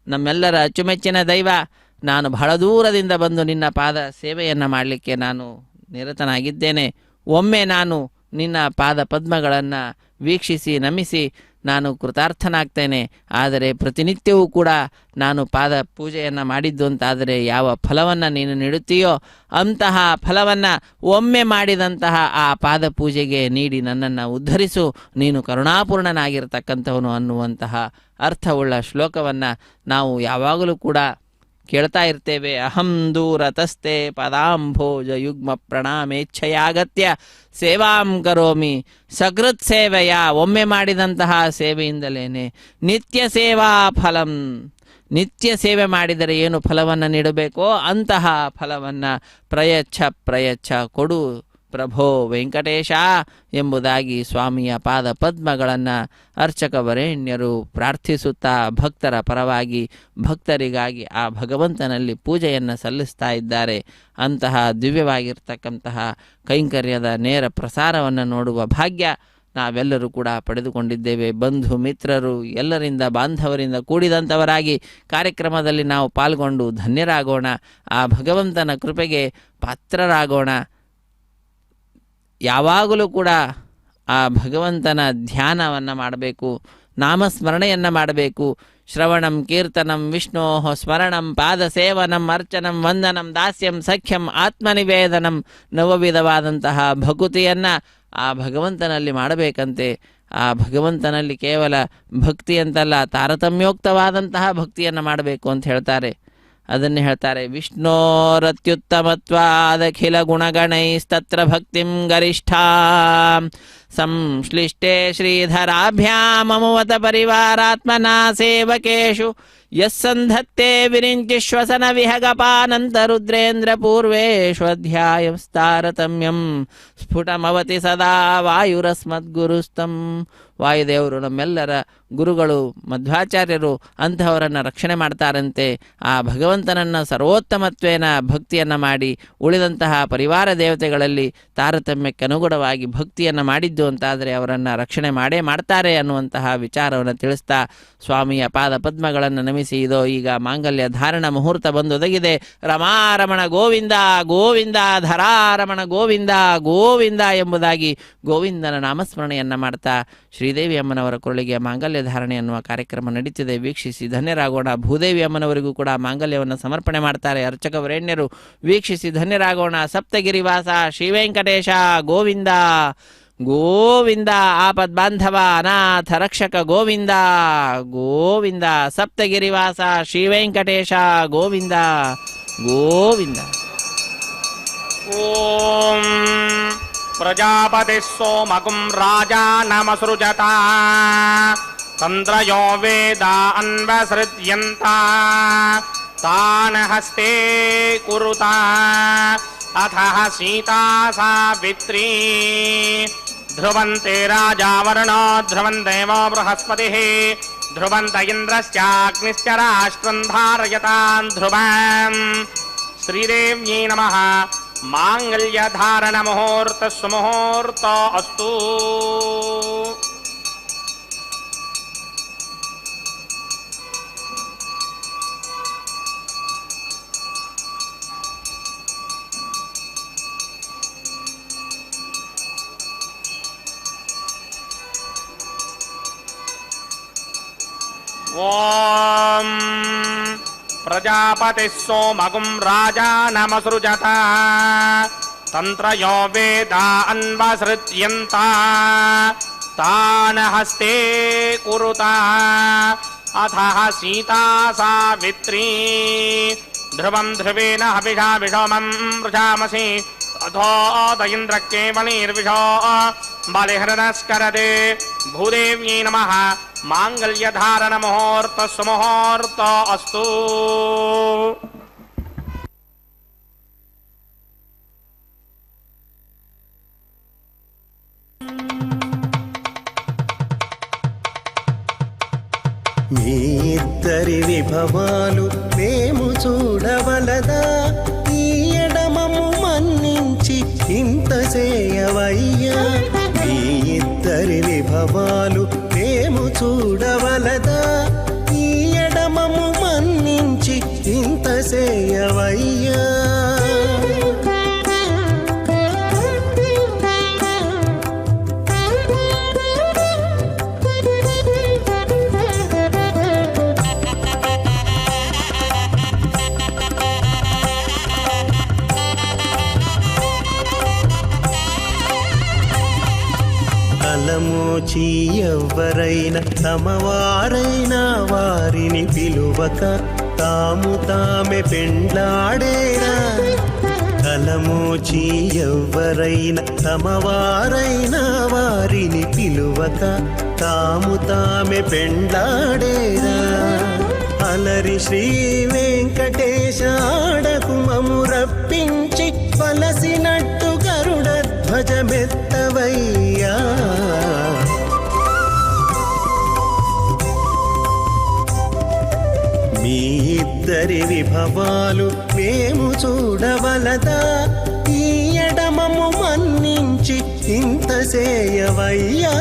ನಮ್ಮೆಲ್ಲರ ಅಚ್ಚುಮೆಚ್ಚಿನ ದೈವ, ನಾನು ಬಹಳ ದೂರದಿಂದ ಬಂದು ನಿನ್ನ ಪಾದ ಸೇವೆಯನ್ನು ಮಾಡಲಿಕ್ಕೆ ನಾನು ನಿರತನಾಗಿದ್ದೇನೆ. ಒಮ್ಮೆ ನಾನು ನಿನ್ನ ಪಾದ ಪದ್ಮಗಳನ್ನು ವೀಕ್ಷಿಸಿ ನಮಿಸಿ ನಾನು ಕೃತಾರ್ಥನಾಗ್ತೇನೆ. ಆದರೆ ಪ್ರತಿನಿತ್ಯವೂ ಕೂಡ ನಾನು ಪಾದ ಪೂಜೆಯನ್ನು ಮಾಡಿದ್ದು ಅಂತಾದರೆ ಯಾವ ಫಲವನ್ನು ನೀನು ನೀಡುತ್ತೀಯೋ ಅಂತಹ ಫಲವನ್ನು ಒಮ್ಮೆ ಮಾಡಿದಂತಹ ಆ ಪಾದ ಪೂಜೆಗೆ ನೀಡಿ ನನ್ನನ್ನು ಉದ್ಧರಿಸು, ನೀನು ಕರುಣಾಪೂರ್ಣನಾಗಿರ್ತಕ್ಕಂಥವನು ಅನ್ನುವಂತಹ ಅರ್ಥವುಳ್ಳ ಶ್ಲೋಕವನ್ನು ನಾವು ಯಾವಾಗಲೂ ಕೂಡ ಕೇಳ್ತಾ ಇರ್ತೇವೆ. ಅಹಂ ದೂರತಸ್ತೆ ಪದಾಂಭೋಜ ಯುಗ್ಮ ಪ್ರಣಾಮೇಚ್ಛಯಾಗತ್ಯ ಸೇವಾಂ ಕರೋಮಿ ಸಕೃತ್ ಸೇವೆಯ. ಒಮ್ಮೆ ಮಾಡಿದಂತಹ ಸೇವೆಯಿಂದಲೇ ನಿತ್ಯ ಸೇವಾ ಫಲಂ. ನಿತ್ಯ ಸೇವೆ ಮಾಡಿದರೆ ಏನು ಫಲವನ್ನು ನೀಡಬೇಕೋ ಅಂತಹ ಫಲವನ್ನು ಪ್ರಯಚ್ಛ ಪ್ರಯಚ್ಛ ಕೊಡು ಪ್ರಭೋ ವೆಂಕಟೇಶ ಎಂಬುದಾಗಿ ಸ್ವಾಮಿಯ ಪಾದ ಪದ್ಮಗಳನ್ನು ಅರ್ಚಕ ವರೇಣ್ಯರು ಪ್ರಾರ್ಥಿಸುತ್ತಾ ಭಕ್ತರ ಪರವಾಗಿ ಭಕ್ತರಿಗಾಗಿ ಆ ಭಗವಂತನಲ್ಲಿ ಪೂಜೆಯನ್ನು ಸಲ್ಲಿಸ್ತಾ ಇದ್ದಾರೆ. ಅಂತಹ ದಿವ್ಯವಾಗಿರ್ತಕ್ಕಂತಹ ಕೈಂಕರ್ಯದ ನೇರ ಪ್ರಸಾರವನ್ನು ನೋಡುವ ಭಾಗ್ಯ ನಾವೆಲ್ಲರೂ ಕೂಡ ಪಡೆದುಕೊಂಡಿದ್ದೇವೆ. ಬಂಧು ಮಿತ್ರರು ಎಲ್ಲರಿಂದ ಬಾಂಧವರಿಂದ ಕೂಡಿದಂಥವರಾಗಿ ಕಾರ್ಯಕ್ರಮದಲ್ಲಿ ನಾವು ಪಾಲ್ಗೊಂಡು ಧನ್ಯರಾಗೋಣ. ಆ ಭಗವಂತನ ಕೃಪೆಗೆ ಪಾತ್ರರಾಗೋಣ. ಯಾವಾಗಲೂ ಕೂಡ ಆ ಭಗವಂತನ ಧ್ಯಾನವನ್ನು ಮಾಡಬೇಕು, ನಾಮಸ್ಮರಣೆಯನ್ನು ಮಾಡಬೇಕು. ಶ್ರವಣಂ ಕೀರ್ತನಂ ವಿಷ್ಣೋ ಸ್ಮರಣಂ ಪಾದಸೇವನಂ ಅರ್ಚನಂ ವಂದನಂ ದಾಸ್ಯಂ ಸಖ್ಯಂ ಆತ್ಮನಿವೇದನಂ. ನವವಿಧವಾದಂತಹ ಭಕುತಿಯನ್ನು ಆ ಭಗವಂತನಲ್ಲಿ ಮಾಡಬೇಕಂತೆ. ಆ ಭಗವಂತನಲ್ಲಿ ಕೇವಲ ಭಕ್ತಿ ಅಂತಲ್ಲ, ತಾರತಮ್ಯೋಕ್ತವಾದಂತಹ ಭಕ್ತಿಯನ್ನು ಮಾಡಬೇಕು ಅಂತ ಹೇಳ್ತಾರೆ. ಅದನ್ನೇ ಹೇಳ್ತಾರೆ, ವಿಷ್ಣೋರತ್ಯುತ್ತಮತ್ವಾದಖಿಲ ಗುಣಗಣೈಸ್ತತ್ರ ಭಕ್ತಿಂ ಗರಿಷ್ಠಾಂ ಸಂಶ್ಲಿಷ್ಟೇ ಶ್ರೀಧರಾಭ್ಯಾಮಮುವತ ಪರಿವಾರಾತ್ಮನಾ ಸೇವಕೇಶು ಯಸ್ಸಂಧತ್ತೆ ವಿರಿಂಚಿಶ್ವಸನ ವಿಹಗಪಾನಂತರುದ್ರೇಂದ್ರ ಪೂರ್ವೇಶ್ವಧ್ಯಾಯಸ್ತಾರತಮ್ಯಂ ಸ್ಫುಟಮವತಿ ಸದಾ ವಾಯುರಸ್ಮದ್ಗುರುಸ್ತಂ. ವಾಯುದೇವರು ನಮ್ಮೆಲ್ಲರ ಗುರುಗಳು, ಮಧ್ವಾಚಾರ್ಯರು, ಅಂತಹವರನ್ನು ರಕ್ಷಣೆ ಮಾಡ್ತಾರಂತೆ. ಆ ಭಗವಂತನನ್ನು ಸರ್ವೋತ್ತಮತ್ವೇನ ಭಕ್ತಿಯನ್ನು ಮಾಡಿ ಉಳಿದಂತಹ ಪರಿವಾರ ದೇವತೆಗಳಲ್ಲಿ ತಾರತಮ್ಯಕ್ಕೆ ಅನುಗುಣವಾಗಿ ಭಕ್ತಿಯನ್ನು ಮಾಡಿದ್ದು ಅಂತಾದರೆ ಅವರನ್ನು ರಕ್ಷಣೆ ಮಾಡೇ ಮಾಡ್ತಾರೆ ಅನ್ನುವಂತಹ ವಿಚಾರವನ್ನು ತಿಳಿಸ್ತಾ ಸ್ವಾಮಿಯ ಪಾದ ಪದ್ಮಗಳನ್ನು ನಮಿಸಿ ಇದೋ ಈಗ ಮಾಂಗಲ್ಯ ಧಾರಣ ಮುಹೂರ್ತ ಬಂದೊದಗಿದೆ. ರಮಾರಮಣ ಗೋವಿಂದ ಗೋವಿಂದ, ಧರಾರಮಣ ಗೋವಿಂದ ಗೋವಿಂದ ಎಂಬುದಾಗಿ ಗೋವಿಂದನ ನಾಮಸ್ಮರಣೆಯನ್ನು ಮಾಡ್ತಾ ಶ್ರೀದೇವಿ ಅಮ್ಮನವರ ಕೊರಳಿಗೆ ಮಾಂಗಲ್ಯ ಧಾರಣೆ ಎನ್ನುವ ಕಾರ್ಯಕ್ರಮ ನಡೀತಿದೆ. ವೀಕ್ಷಿಸಿ ಧನ್ಯರಾಗೋಣ. ಭೂದೇವಿ ಅಮ್ಮನವರಿಗೂ ಕೂಡ ಮಾಂಗಲ್ಯವನ್ನು ಸಮರ್ಪಣೆ ಮಾಡ್ತಾರೆ ಅರ್ಚಕ ವರೇಣ್ಯರು. ವೀಕ್ಷಿಸಿ ಧನ್ಯರಾಗೋಣ. ಸಪ್ತಗಿರಿವಾಸ ಶ್ರೀ ವೆಂಕಟೇಶ ಗೋವಿಂದ ಗೋವಿಂದ. ಆಪದ್ ಬಾಂಧವ ಅನಾಥ ರಕ್ಷಕ ಗೋವಿಂದ ಗೋವಿಂದ. ಸಪ್ತಗಿರಿವಾಸ ಶ್ರೀ ವೆಂಕಟೇಶ ಗೋವಿಂದ ಗೋವಿಂದ. ಓಂ ಪ್ರಜಾಪತಿ ಸೋಮಗುಂ ರಾಜಾನಮಸೃಜತ ತಂತ್ರಯೋ ವೇದ ಅನ್ವಸೃಜ್ಯಂತ ತಾನ ಹಸ್ತೆ ಕುರುತ ಅಥ ಸೀತಾ ಸಾವಿತ್ರೀ ಧ್ರುವಂತೆ ರಾಜಾವರ್ಣೋ ಧ್ರುವಂದೇವೋ ಬೃಹಸ್ಪತಿಃ ಧ್ರುವಂತ ಇಂದ್ರಶ್ಚಾಗ್ನಿಶ್ಚ ರಾಷ್ಟ್ರಂ ಧಾರಯತಾನ್ ಧ್ರುವಂ. ಶ್ರೀದೇವ್ಯೈ ನಮಃ. ಮಾಂಗಲ್ಯಧಾರಣ ಮುಹೂರ್ತ ಸುಮುಹೂರ್ತ ಅಸ್ತು. ఓం ప్రజాపతి సోమగుం రాజానమసృజత తంత్రయో వేదా అన్వసృత్యంత తాన హస్తే కురుత అథ సీతా సావిత్రీ ధ్రువం ధ్రువేణ హవిషా విషోమం వృషామసి అథోదయింద్ర కేవలీర్విషో బలిహృదస్కరదే భూదేవ్యై నమః మాంగళ్యధారణ ముహూర్త సుముహూర్త అస్తు. మీ ఇద్దరి విభవాలు మేము చూడవలదా, ఈ ఎడమము మన్నించి ఇంత చేయవయ్యా. మీ ఇద్దరి విభవాలు మేము చూడవలదా, ఈ ఎడమము మన్నించి ఇంత చేయవయ్యా. తలమోచి ఎవ్వరైనా తమవారైనా వారిని పిలువక తాము తామె పెండ్లాడేనా. తలమోచి ఎవ్వరైనా తమవారైనా వారిని పిలువక తాము తామె పెండ్లాడేనా. అలరి శ్రీ వెంకటేశ ఆడకు మము రప్పించి పలసినట్టు గరుడ ధ్వజమెత్తవయ్యా. మీ ఇద్దరి విభవాలు మేము చూడవలదా, ఈ ఎడమము మన్నించి ఇంత చేయవయ్యా.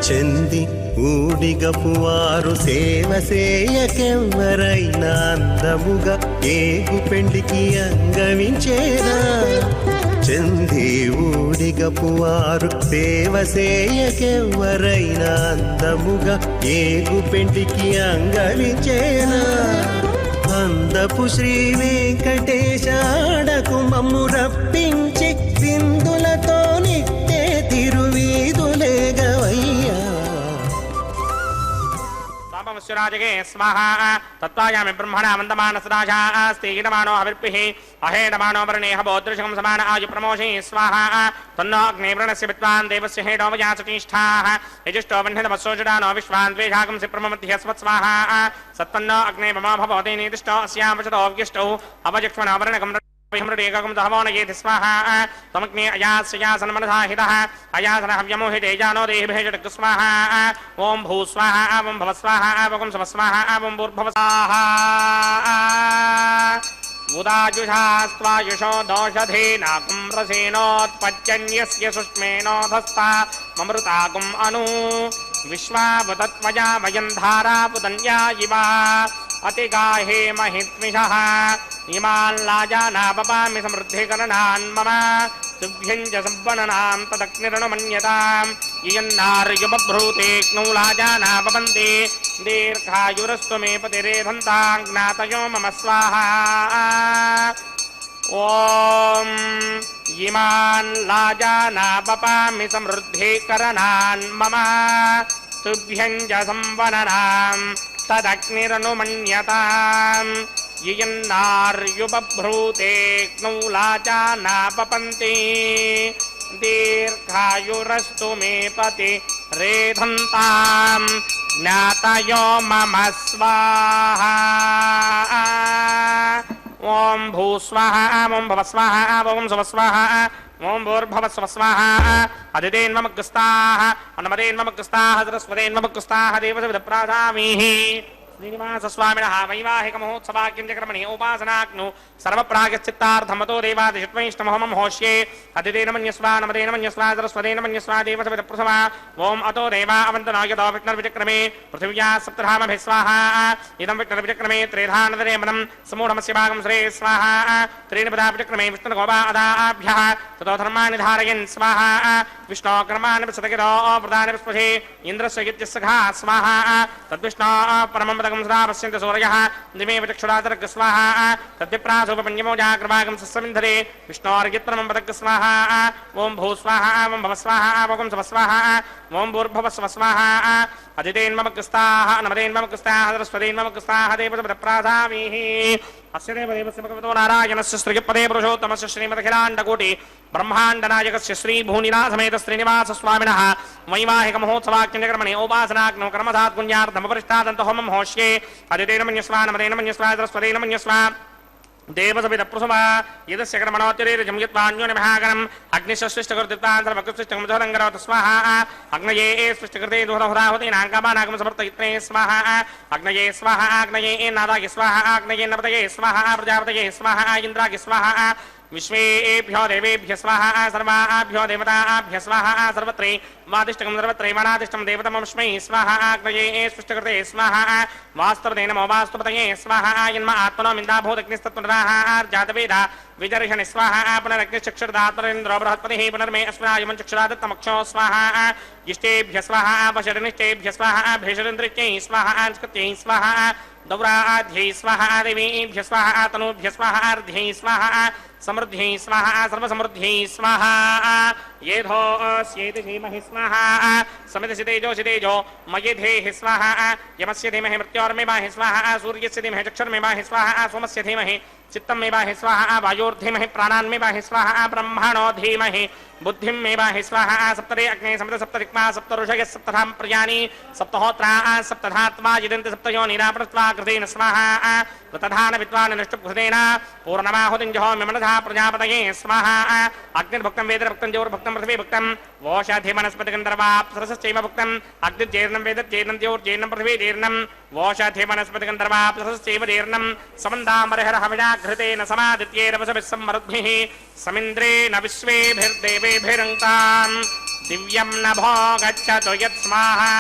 చెంది ఊడిగపు వారు సేవ సేయకెవ్వరైనా అందముగా ఏగు పెండికి అంగవించేనా. చెంది ఊడిగపు వారు సేవ సేయకెవ్వరైనా అందముగా ఏగు పెండికి అంగవించేనా. అందపు శ్రీ వెంకటేశ ఆడకు మమ్ము రప్పించి విందులతో నిత్తే తిరువీధులేగవయ్యా. రాజగే స్వాహ తత్వాయామి బ్రహ్మణ మందమానసరాజాస్తి ఈడమానో అవిర్పిః అహేడమానో వర్ణేహ బోధృశకం సమాన ఆయు ప్రమోషి స్వాహ తన్నో అగ్నివ్రణస్య విద్వాన్ దేవస్య హేడో వయాసటీష్ఠాః యజిష్టో వహ్నితమస్సోజుడానో విశ్వాన్ ద్వేషాగంసి ప్రమమధ్యస్వత్ స్వాహ సత్పన్నో అగ్నే మమా భవతి నీతిష్టో అస్యావచతో వ్యష్టౌ అవజక్ష్మణో వర్ణకం ఏకం దహవోనయేతి స్వాహ తమగ్నే అయాస్యాసనమనసాహితః అయాసనహవ్యమోహితే జానో దేహిభేజటకు స్వాహ ఓం భూ స్వాహ ఓం భవ స్వాహ ఓం శవ స్వాహ ఓం భూర్భవ స్వాహ ఉదాజుషాస్త్వాయుషో దోషధేనాకుం రసేనోత్పత్యన్యస్య సుష్మేనోధస్తా మమృతాకుం అను విశ్వావతత్వయా వయం ధారాపుతన్యా ఇవ అతిగాహే మహిత్మిషః ఇమాన్ లాజానాపపామి సమృద్ధికరణాన్ మమ తుభ్యం చ సంవననాం తదగ్నిరణమన్యతాం ఇయన్నార్యుపభ్రూతే క్నౌ లాజానాపపంతే దీర్ఘాయురస్తు మే పతిరేధంతాం జ్ఞాతయో మమ స్వాహా. ఓం ఇమాన్ లాజానాపపామి సమృద్ధికరణాన్ మమ తుభ్యం చ సంవననాం తదగ్నిరనుమన్యతాం ఇయన్నార్యుపభ్రూతే క్నౌ లాజానాపపంతే దీర్ఘాయురస్తు మే పతి రేధంతాం జ్ఞాతయో మమ స్వాహా. ఓం భూ స్వాహ ఓం భవ స్వాహ ఓం శవ స్వాహ ఓం భూర్భవ స్వ స్వాహ అదిదేన్మమగ్రస్తాః అన్నమదేన్మమగ్రస్తాః సరస్వదేన్మమగ్రస్తాః దేవసవిధ ప్రాధామీః శ్రీనివాసస్వామినః వైవాహిక మహోత్సవాక్యం చక్రమణి ఉపాసనాగ్ను సర్వప్రాగశ్చిత్తార్థమతో దేవాదిషట్వైష్టమహోమం హోష్యే అతిథేన మన్యస్వా నమదేన మన్యస్వా సరస్వతేన మన్యస్వా దేవసవితప్రసవ ఓం అతో దేవా అవంతనాయదో విష్ణుర్విచక్రమే పృథివ్యా సప్తధామభిः స్వాహా ఇదం విష్ణుర్విచక్రమే త్రేధానదరేమనం సమూఢమస్య భాగం శ్రే స్వాహా త్రీణిపదా విచక్రమే విష్ణుర్గోపా అదాభ్యः తతో ధర్మాణి ధారయన్ స్వాహా విష్ణో కర్మాణి సతగిరో ప్రధాన విస్పశే ఇంద్రస్య గిత్యస్సఖా స్వాహా తద్విష్ణో పరమం పదకం సదా పశ్యంత సూర్యః దిమే విచక్షురాతర్గ స్వాహా తద్విప్రాసోపపంచమోజాగ్రవాగం సస్సమింధరే విష్ణోర్గిత్పరమం పదక స్వాహా ఓం భూ స్వాహా ఓం భవ స్వాహా ఓం శవ స్వాహా ఓం భూర్భవ స్వ స్వాహా అదితేన్మమకృస్తాః నమదేన్మమకృస్తాః సరస్వతేన్మమకృస్తాః దేవతప్రాధామీః అస్య దేవదేవస్య భగవతో నారాయణస్య శ్రీపదే పురుషోత్తమస్య శ్రీమదఖిలాండకోటి బ్రహ్మాండనాయకస్య శ్రీభూనినాథమేత శ్రీనివాసస్వామినः వైవాహిక మహోత్సవాక్యంచక్రమణి ఉపాసనాగ్నో కర్మధాత్పుణ్యార్థమపరిష్టాదంత హోమం హోష్యే అదితేన మన్యస్వా నమదేన మన్యస్వా సరస్వతేన మన్యస్వా దేవసవితప్రసవ యదస్య కర్మణోత్తిరేరజం యత్వాన్యోనిమహాగణం అగ్నిశస్విష్టకృతిత్వాంతరవకృష్టిష్టంగరవత స్వాహా అగ్నయే స్పృష్టకృతే దోహరాహుతేనాంకామానాగం సమర్తయిత్రే స్వాహా అగ్నయే స్వాహా అగ్నయే నాదాయ స్వాహా అగ్నయే నపతయే స్వాహా ప్రజాపతయే స్వాహా ఇంద్రాయ స్వాహా విశ్వేభ్యో దేవేభ్య స్వాహా సర్వాభ్యో దేవతాభ్య స్వాహా సర్వత్రే వాదిష్టకం సర్వత్రైవానాదిష్టం దేవతమస్మై స్వాహా అగ్నయే స్పృష్టకృతే స్వాహా వాస్తవతే నమో వాస్తుపతయే స్వాహా యన్మ ఆత్మనో మిందాభూతగ్నిస్తత్వరాహార్జాతవేద విజర్షణి స్వాహా పునరగ్నిచక్షుర్దాత్మరేంద్రో బృహత్పతిః పునర్మే అస్మరాయమం చక్షురాదత్తమక్షో స్వాహా ఇష్టేభ్య స్వాహా వశరణిష్టేభ్య స్వాహా భేషరేంద్రిత్యై స్వాహా స్కృత్యై స్వాహా దౌరాధ్యై స్వాహా దేవీభ్య స్వాహా తనూభ్య స్వాహా అర్ధ్యై స్వాహా సమృద్ధ్యై స్వాహా సర్వసమృద్ధ్యై స్వాహా येधोऽस्येति धीमहि स्वाहा समिति तेजो मयेधेहि स्वाहा यमस्य धीमहि मृत्योर्मेवाहि स्वाहा सूर्यस्य धीमहि चक्षुर्मेवाहि स्वाहा सोमस्य धीमहि चित्तमेवाहि स्वाहा वायोर्धीमहि प्राणान्मेवाहि स्वाहा ब्रह्मणो धीमहि बुद्धिमेवाहि स्वाहा सप्तरे अग्ने समित सप्तदिक्मा सप्तऋषयः सप्तधाम प्रियाणि सप्तहोत्रा सप्तधात्मा यदन्ति सप्तयोनिरापृत्वा कृतेन स्वाहा कृतधान विद्वान् निष्टुभृतेन पूर्णमाहुतिं जहोमि मनसा प्रजापतये स्वाहा अग्निर्भुक्तं वेदभुक्तं ज्योर्भुक्तं पृथ्वी भुक्तं वोषाधिवनस्पतिगन्धर्वाप्सरसश्चैव भुक्तं अग्निर्जेर्णं वेदज्जेर्णं ज्योर्जेर्णं पृथ्वी जीर्णं वोषाधिवनस्पतिगन्धर्वाप्सरसश्चैव जीर्णं समन्दामरहरहविजाघृतेन समादित्यैरवसभिः सम्मरुद्भिः समिन्द्रेण विश्वेभिर्देवेभिरङ्काम् दिव्यं नभो गच्छतु यत्स्माहा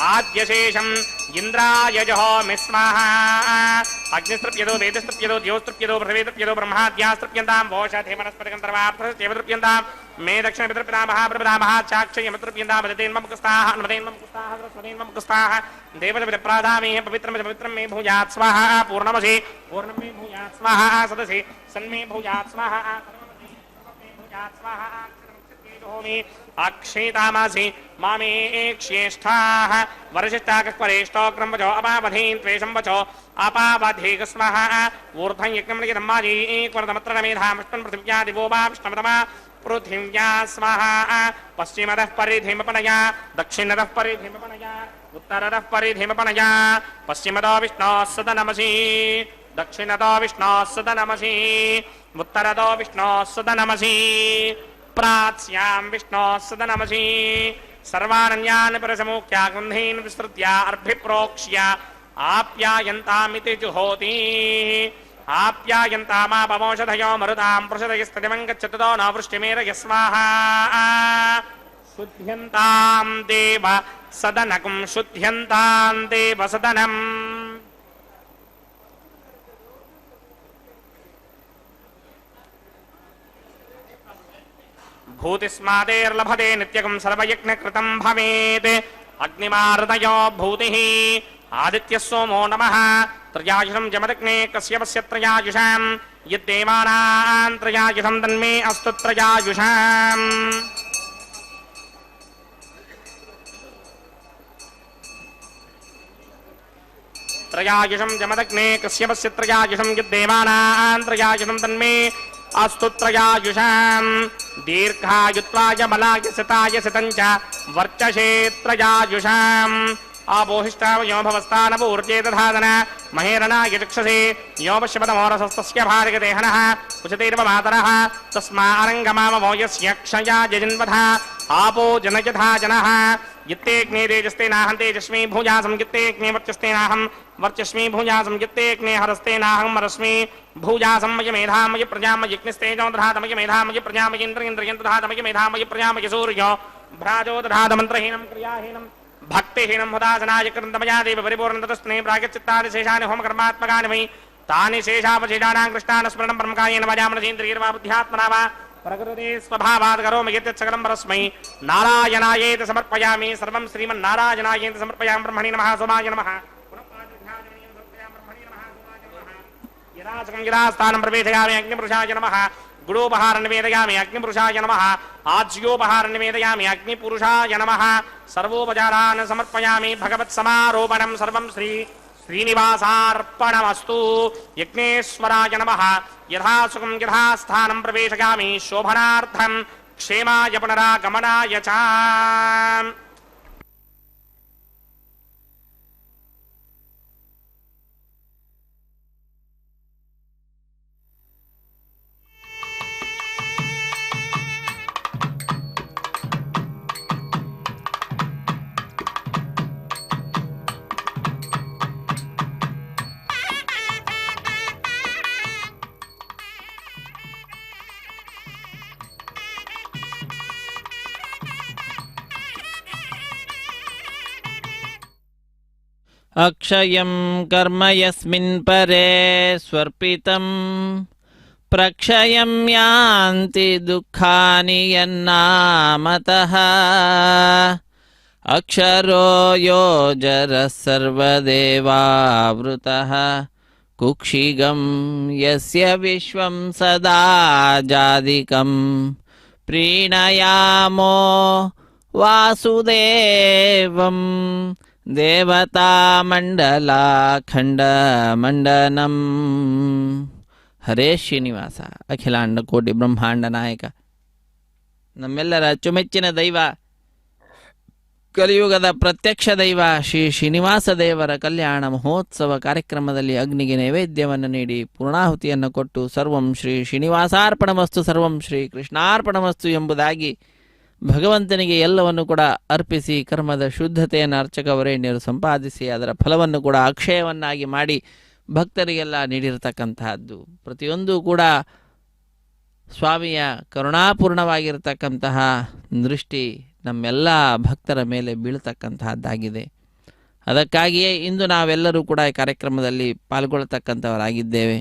आद्यशेषम् इंद्राय जहोमि स्वाहा अग्निस्तृप्यतो वेदस्तृप्यतो द्योस्तृप्यतो पृथिवीतृप्यतो ब्रह्माद्यास्तृप्यन्तां वोषाधिवनस्पतिगन्धर्वाप्सरसश्चैव तृप्यन्तां मे दक्षिणपितृपिता महाप्रपितामः चाक्षयमतृप्यन्तां वदतेन्ममुखस्ताः अन्वतेन्ममुखस्ताः सरस्वतेन्ममुखस्ताः देवसवितप्राधामीः पवित्रं मे भूयात् स्वाहा पूर्णमसि पूर्णं मे भूयात् स्वाहा सदसि सन्मे भूयात् स्वाहा भूयात् स्वाहा अक्षेतामासि मामे क्षेष्ठाः वर्षिष्ठाकस्परेष्टोक्रं वचो अपावधीन् त्वेषं वचो अपावधीक स्वाहा ऊर्ध्वं यज्ञं लिखितम्माजी एकवर्धमत्र मेधामष्टन् पृथिव्या दिवो वा विष्णुमतमा पृथिव्या स्वाहा पश्चिमतः परिधिमपनया दक्षिणतः परिधिमपनया उत्तरतः परिधिमपनया पश्चिमतो विष्णोः सदनमसि दक्षिणतो विष्णोः सदनमसि उत्तरतो विष्णोः सदनमसि प्राच्यां विष्णोः सदनमसि सर्वानन्यान् परसमुख्या गन्धीन् विस्तृत्या अर्भिप्रोक्ष्य आप्यायन्तामिति जुहोति आप्यायन्तामापमोषधयो मरुतां पृषदयस्तदिवं गच्छतो न वृष्टिमेरय स्वाहा शुद्ध्यन्तां देव सदनकं शुद्ध्यन्तां देव सदनम् भूतिस्मादेर्लभते नित्यकं सर्वयज्ञकृतं भवेत् अग्निमाहृदयो भूतिः आदित्यः सोमो नमः त्रयायुषं जमदग्ने कश्यपस्य त्रयायुषां यद्देवानां त्रयायुषं तन्मे अस्तु त्रयायुषाम् त्रयायुषं जमदग्ने कश्यपस्य त्रयायुषं यद्देवानां त्रयायुषं तन्मे अस्तु त्रयायुषाम् दीर्घायुत्वाय बलाय सिताय सितञ्च वर्चसे त्रयायुषाम् आपोहिष्टावयो भवस्तानपूर्जे दधादन महेरणाय चक्षसे यो पश्यपदमोरसस्तस्य भार्गदेहनः उचतेर्वमातरः तस्मारङ्गमामवो यस्य क्षया जजन्वधा आपो जनयथा जनः गित्तेऽग्ने तेजस्तेनाहं तेजस्मी भुजासं गित्तेऽग्ने वर्चस्तेनाहं वर्चस्मी भुजासं गित्तेऽग्ने हरस्तेनाहं हरस्मी भुजासं मयि मेधां मयि प्रजां मयि अग्निस्तेजो दधात मयि मेधां मयि प्रजां मयि इन्द्रियं दधात मयि मेधां मयि प्रजां मयि सूर्यो भ्राजो दधात मन्त्रहीनं क्रियाहीनं भक्तिहीनं हुदासनाय कृतमया देव परिपूर्णतस्ने प्रागचित्तादि शेषानि होमकर्मात्मकानि मयि तानि शेषावशेषाणां कृष्णान् स्मरणं ब्रह्मकायेन वाजामनसेन्द्रियर्वा बुद्ध्यात्मना वा प्रकृते स्वभावात् करोमि यत् सकलं परस्मै नारायणायेति समर्पयामि सर्वं श्रीमन्नारायणायेति समर्पयामि ब्रह्मणे नमः सोमाय नमः यदासकं यदास्थानं प्रवेशयामि अग्निपुरुषाय नमः गुडोपहारं निवेदयामि अग्निपुरुषाय नमः आज्योपहारं निवेदयामि अग्निपुरुषाय नमः सर्वोपचारान् समर्पयामि भगवत्समारोपणं सर्वं श्रीनिवासार्पणमस्तु यज्ञेश्वराय नमः यथासुखं यथास्थानं प्रवेशयामि शोभनार्थं क्षेमाय पुनरागमनाय च अक्षयं कर्म यस्मिन् परे स्वर्पितं प्रक्षयं यान्ति दुःखानि यन्नामतः अक्षरो योजरः सर्वदेवावृतः कुक्षिगं यस्य विश्वं सदा जादिकं प्रीणयामो वासुदेवं ದೇವತಾಮಂಡಲಾಖಂಡಮಂಡನಂ. ಹರೇ ಶ್ರೀನಿವಾಸ, ಅಖಿಲಾಂಡ ಕೋಟಿ ಬ್ರಹ್ಮಾಂಡ ನಾಯಕ, ನಮ್ಮೆಲ್ಲರ ಅಚ್ಚುಮೆಚ್ಚಿನ ದೈವ, ಕಲಿಯುಗದ ಪ್ರತ್ಯಕ್ಷ ದೈವ ಶ್ರೀ ಶ್ರೀನಿವಾಸ ದೇವರ ಕಲ್ಯಾಣ ಮಹೋತ್ಸವ ಕಾರ್ಯಕ್ರಮದಲ್ಲಿ ಅಗ್ನಿಗೆ ನೈವೇದ್ಯವನ್ನು ನೀಡಿ ಪೂರ್ಣಾಹುತಿಯನ್ನು ಕೊಟ್ಟು ಸರ್ವಂ ಶ್ರೀ ಶ್ರೀನಿವಾಸಾರ್ಪಣಮಸ್ತು ಸರ್ವಂ ಶ್ರೀ ಕೃಷ್ಣಾರ್ಪಣಮಸ್ತು ಎಂಬುದಾಗಿ ಭಗವಂತನಿಗೆ ಎಲ್ಲವನ್ನು ಕೂಡ ಅರ್ಪಿಸಿ ಕರ್ಮದ ಶುದ್ಧತೆಯನ್ನು ಅರ್ಚಕ ವರೇಣ್ಯರು ಸಂಪಾದಿಸಿ ಅದರ ಫಲವನ್ನು ಕೂಡ ಅಕ್ಷಯವನ್ನಾಗಿ ಮಾಡಿ ಭಕ್ತರಿಗೆಲ್ಲ ನೀಡಿರತಕ್ಕಂತಹದ್ದು. ಪ್ರತಿಯೊಂದು ಕೂಡ ಸ್ವಾಮಿಯ ಕರುಣಾಪೂರ್ಣವಾಗಿರತಕ್ಕಂತಹ ದೃಷ್ಟಿ ನಮ್ಮೆಲ್ಲ ಭಕ್ತರ ಮೇಲೆ ಬೀಳತಕ್ಕಂತಹದ್ದಾಗಿದೆ. ಅದಕ್ಕಾಗಿಯೇ ಇಂದು ನಾವೆಲ್ಲರೂ ಕೂಡ ಈ ಕಾರ್ಯಕ್ರಮದಲ್ಲಿ ಪಾಲ್ಗೊಳ್ಳತಕ್ಕಂಥವರಾಗಿದ್ದೇವೆ.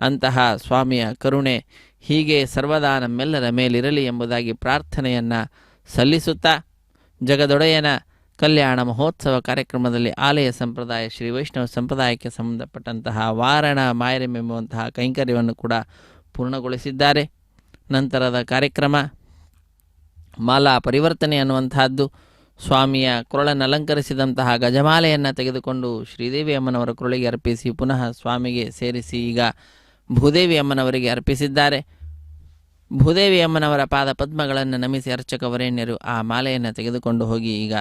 ಅಂತಹ ಸ್ವಾಮಿಯ ಕರುಣೆ ಹೀಗೆ ಸರ್ವದಾ ನಮ್ಮೆಲ್ಲರ ಮೇಲಿರಲಿ ಎಂಬುದಾಗಿ ಪ್ರಾರ್ಥನೆಯನ್ನು ಸಲ್ಲಿಸುತ್ತಾ ಜಗದೊಡೆಯನ ಕಲ್ಯಾಣ ಮಹೋತ್ಸವ ಕಾರ್ಯಕ್ರಮದಲ್ಲಿ ಆಲಯ ಸಂಪ್ರದಾಯ ಶ್ರೀ ವೈಷ್ಣವ ಸಂಪ್ರದಾಯಕ್ಕೆ ಸಂಬಂಧಪಟ್ಟಂತಹ ವಾರಣ ಮಾಯರಂ ಎಂಬುವಂತಹ ಕೈಂಕರ್ಯವನ್ನು ಕೂಡ ಪೂರ್ಣಗೊಳಿಸಿದ್ದಾರೆ. ನಂತರದ ಕಾರ್ಯಕ್ರಮ ಮಾಲಾ ಪರಿವರ್ತನೆ ಅನ್ನುವಂತಹದ್ದು. ಸ್ವಾಮಿಯ ಕೊರಳನ್ನು ಅಲಂಕರಿಸಿದಂತಹ ಗಜಮಾಲೆಯನ್ನು ತೆಗೆದುಕೊಂಡು ಶ್ರೀದೇವಿ ಅಮ್ಮನವರ ಕೊರಳಿಗೆ ಅರ್ಪಿಸಿ ಪುನಃ ಸ್ವಾಮಿಗೆ ಸೇರಿಸಿ ಈಗ ಭೂದೇವಿ ಅಮ್ಮನವರಿಗೆ ಅರ್ಪಿಸಿದ್ದಾರೆ. ಭೂದೇವಿ ಅಮ್ಮನವರ ಪಾದ ಪದ್ಮಗಳನ್ನು ನಮಿಸಿ ಅರ್ಚಕ ವರೇಣ್ಯರು ಆ ಮಾಲೆಯನ್ನು ತೆಗೆದುಕೊಂಡು ಹೋಗಿ ಈಗ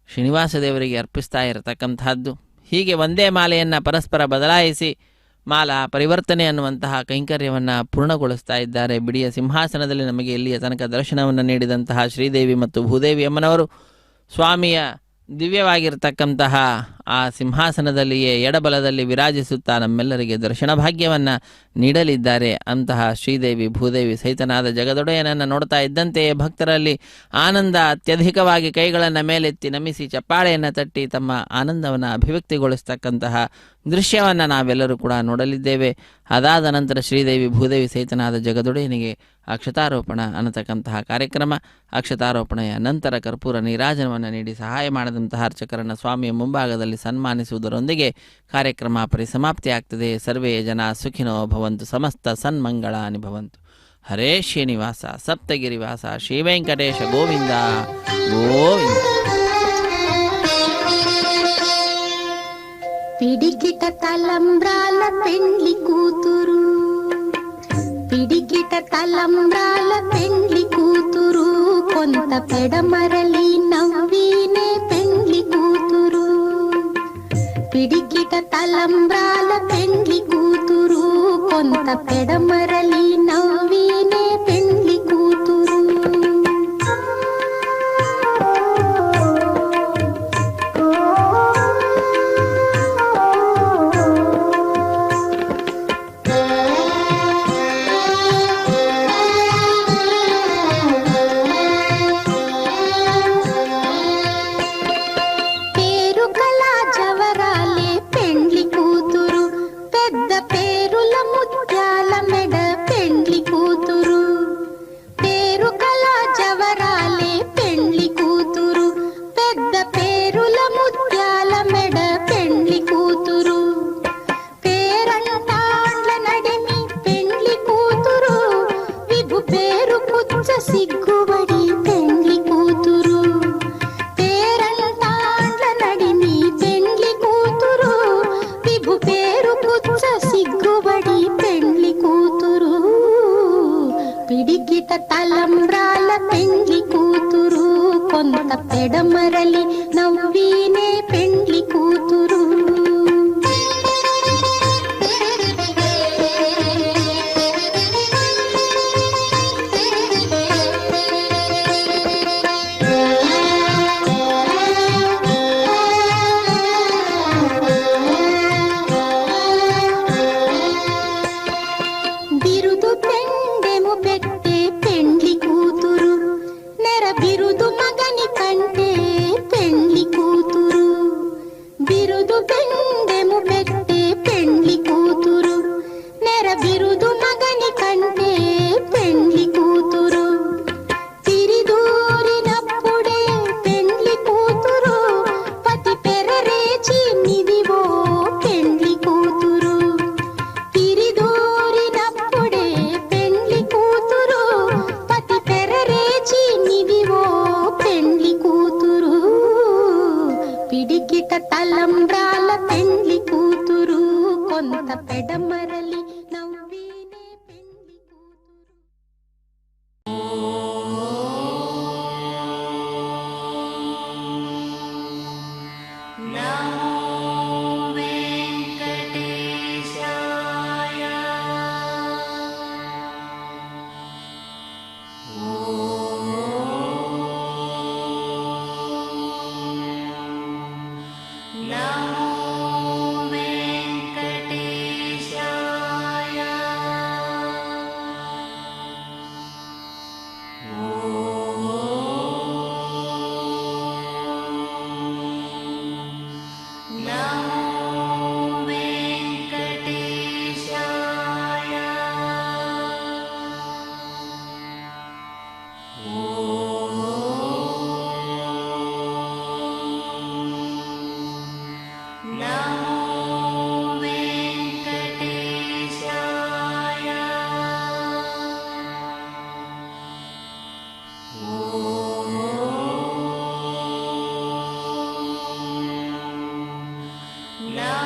ಶ್ರೀನಿವಾಸ ದೇವರಿಗೆ ಅರ್ಪಿಸ್ತಾ ಇರತಕ್ಕಂತಹದ್ದು. ಹೀಗೆ ಒಂದೇ ಮಾಲೆಯನ್ನು ಪರಸ್ಪರ ಬದಲಾಯಿಸಿ ಮಾಲಾ ಪರಿವರ್ತನೆ ಅನ್ನುವಂತಹ ಕೈಂಕರ್ಯವನ್ನು ಪೂರ್ಣಗೊಳಿಸ್ತಾ ಇದ್ದಾರೆ. ಬಿಡಿಯ ಸಿಂಹಾಸನದಲ್ಲಿ ನಮಗೆ ಇಲ್ಲಿಯ ತನಕ ದರ್ಶನವನ್ನು ನೀಡಿದಂತಹ ಶ್ರೀದೇವಿ ಮತ್ತು ಭೂದೇವಿ ಅಮ್ಮನವರು ಸ್ವಾಮಿಯ ದಿವ್ಯವಾಗಿರ್ತಕ್ಕಂತಹ ಆ ಸಿಂಹಾಸನದಲ್ಲಿಯೇ ಎಡಬಲದಲ್ಲಿ ವಿರಾಜಿಸುತ್ತಾ ನಮ್ಮೆಲ್ಲರಿಗೆ ದರ್ಶನ ಭಾಗ್ಯವನ್ನು ನೀಡಲಿದ್ದಾರೆ. ಅಂತಹ ಶ್ರೀದೇವಿ ಭೂದೇವಿ ಸಹಿತನಾದ ಜಗದೊಡೆಯನನ್ನು ನೋಡ್ತಾ ಇದ್ದಂತೆಯೇ ಭಕ್ತರಲ್ಲಿ ಆನಂದ ಅತ್ಯಧಿಕವಾಗಿ ಕೈಗಳನ್ನು ಮೇಲೆತ್ತಿ ನಮಿಸಿ ಚಪ್ಪಾಳೆಯನ್ನು ತಟ್ಟಿ ತಮ್ಮ ಆನಂದವನ್ನು ಅಭಿವ್ಯಕ್ತಿಗೊಳಿಸ್ತಕ್ಕಂತಹ ದೃಶ್ಯವನ್ನು ನಾವೆಲ್ಲರೂ ಕೂಡ ನೋಡಲಿದ್ದೇವೆ. ಅದಾದ ನಂತರ ಶ್ರೀದೇವಿ ಭೂದೇವಿ ಸಹಿತನಾದ ಜಗದೊಡೆಯನಿಗೆ ಅಕ್ಷತಾರೋಪಣ ಅನ್ನತಕ್ಕಂತಹ ಕಾರ್ಯಕ್ರಮ. ಅಕ್ಷತಾರೋಪಣೆಯ ನಂತರ ಕರ್ಪೂರ ನೀರಾಜನವನ್ನು ನೀಡಿ ಸಹಾಯ ಮಾಡಿದಂತಹ ಅರ್ಚಕರನ್ನು ಸ್ವಾಮಿಯ ಮುಂಭಾಗದಲ್ಲಿ ಸನ್ಮಾನಿಸುವುದರೊಂದಿಗೆ ಕಾರ್ಯಕ್ರಮ ಪರಿಸಮಾಪ್ತಿಯಾಗ್ತದೆ. ಸರ್ವೇ ಜನ ಸುಖಿನೋ ಭವಂತು, ಸಮಸ್ತ ಸನ್ಮಂಗಳಾನಿ ಭವಂತು. ಹರೇ ಶ್ರೀನಿವಾಸ ಸಪ್ತಗಿರಿವಾಸ ಶ್ರೀ ವೆಂಕಟೇಶ ಗೋವಿಂದ ಗೋವಿಂದ. పిడికిట తలంబ్రాల పెండ్లి కూతురు, పిడికిట తలంబ్రాల పెండ్లి కూతురు, కొంత పెడమరలి నవ్వినే పెండ్లి కూతురు. పిడికిట తలంబ్రాల పెండ్లి కూతురు, కొంత పెడమరలి నవ్వినే పెండ్లి కూతురు. పిడికిట తలంబ్రాల పెండ్లి కూతురు కొంత పెడమరలి నవ్వీనే పెండ్లి కూతురు. బిరుదు పెండెము పెట్టే పెండ్లి కూతురు నెర బిరుదు మగని కంటే పెండ్లి కూతురు. బిరుదు పెండెము పెట్టే పెండ్లి కూతురు నెర బిరుదు మగని కంటే పెండ్లి కూతురు. తిరిదూరినప్పుడే పెండ్లి కూతురు పతి పెరరేచి నిదివో పెండ్లి కూతురు. తిరిదూరినప్పుడే పెండ్లి కూతురు పతి పెరరేచి నిదివో పెండ్లి కూతురు. పిడికిట తలంబ్రాల పెండ్లి కూతురు కొంత పెడమరలి నవ్వీనే పెండ్లి కూతురు. No.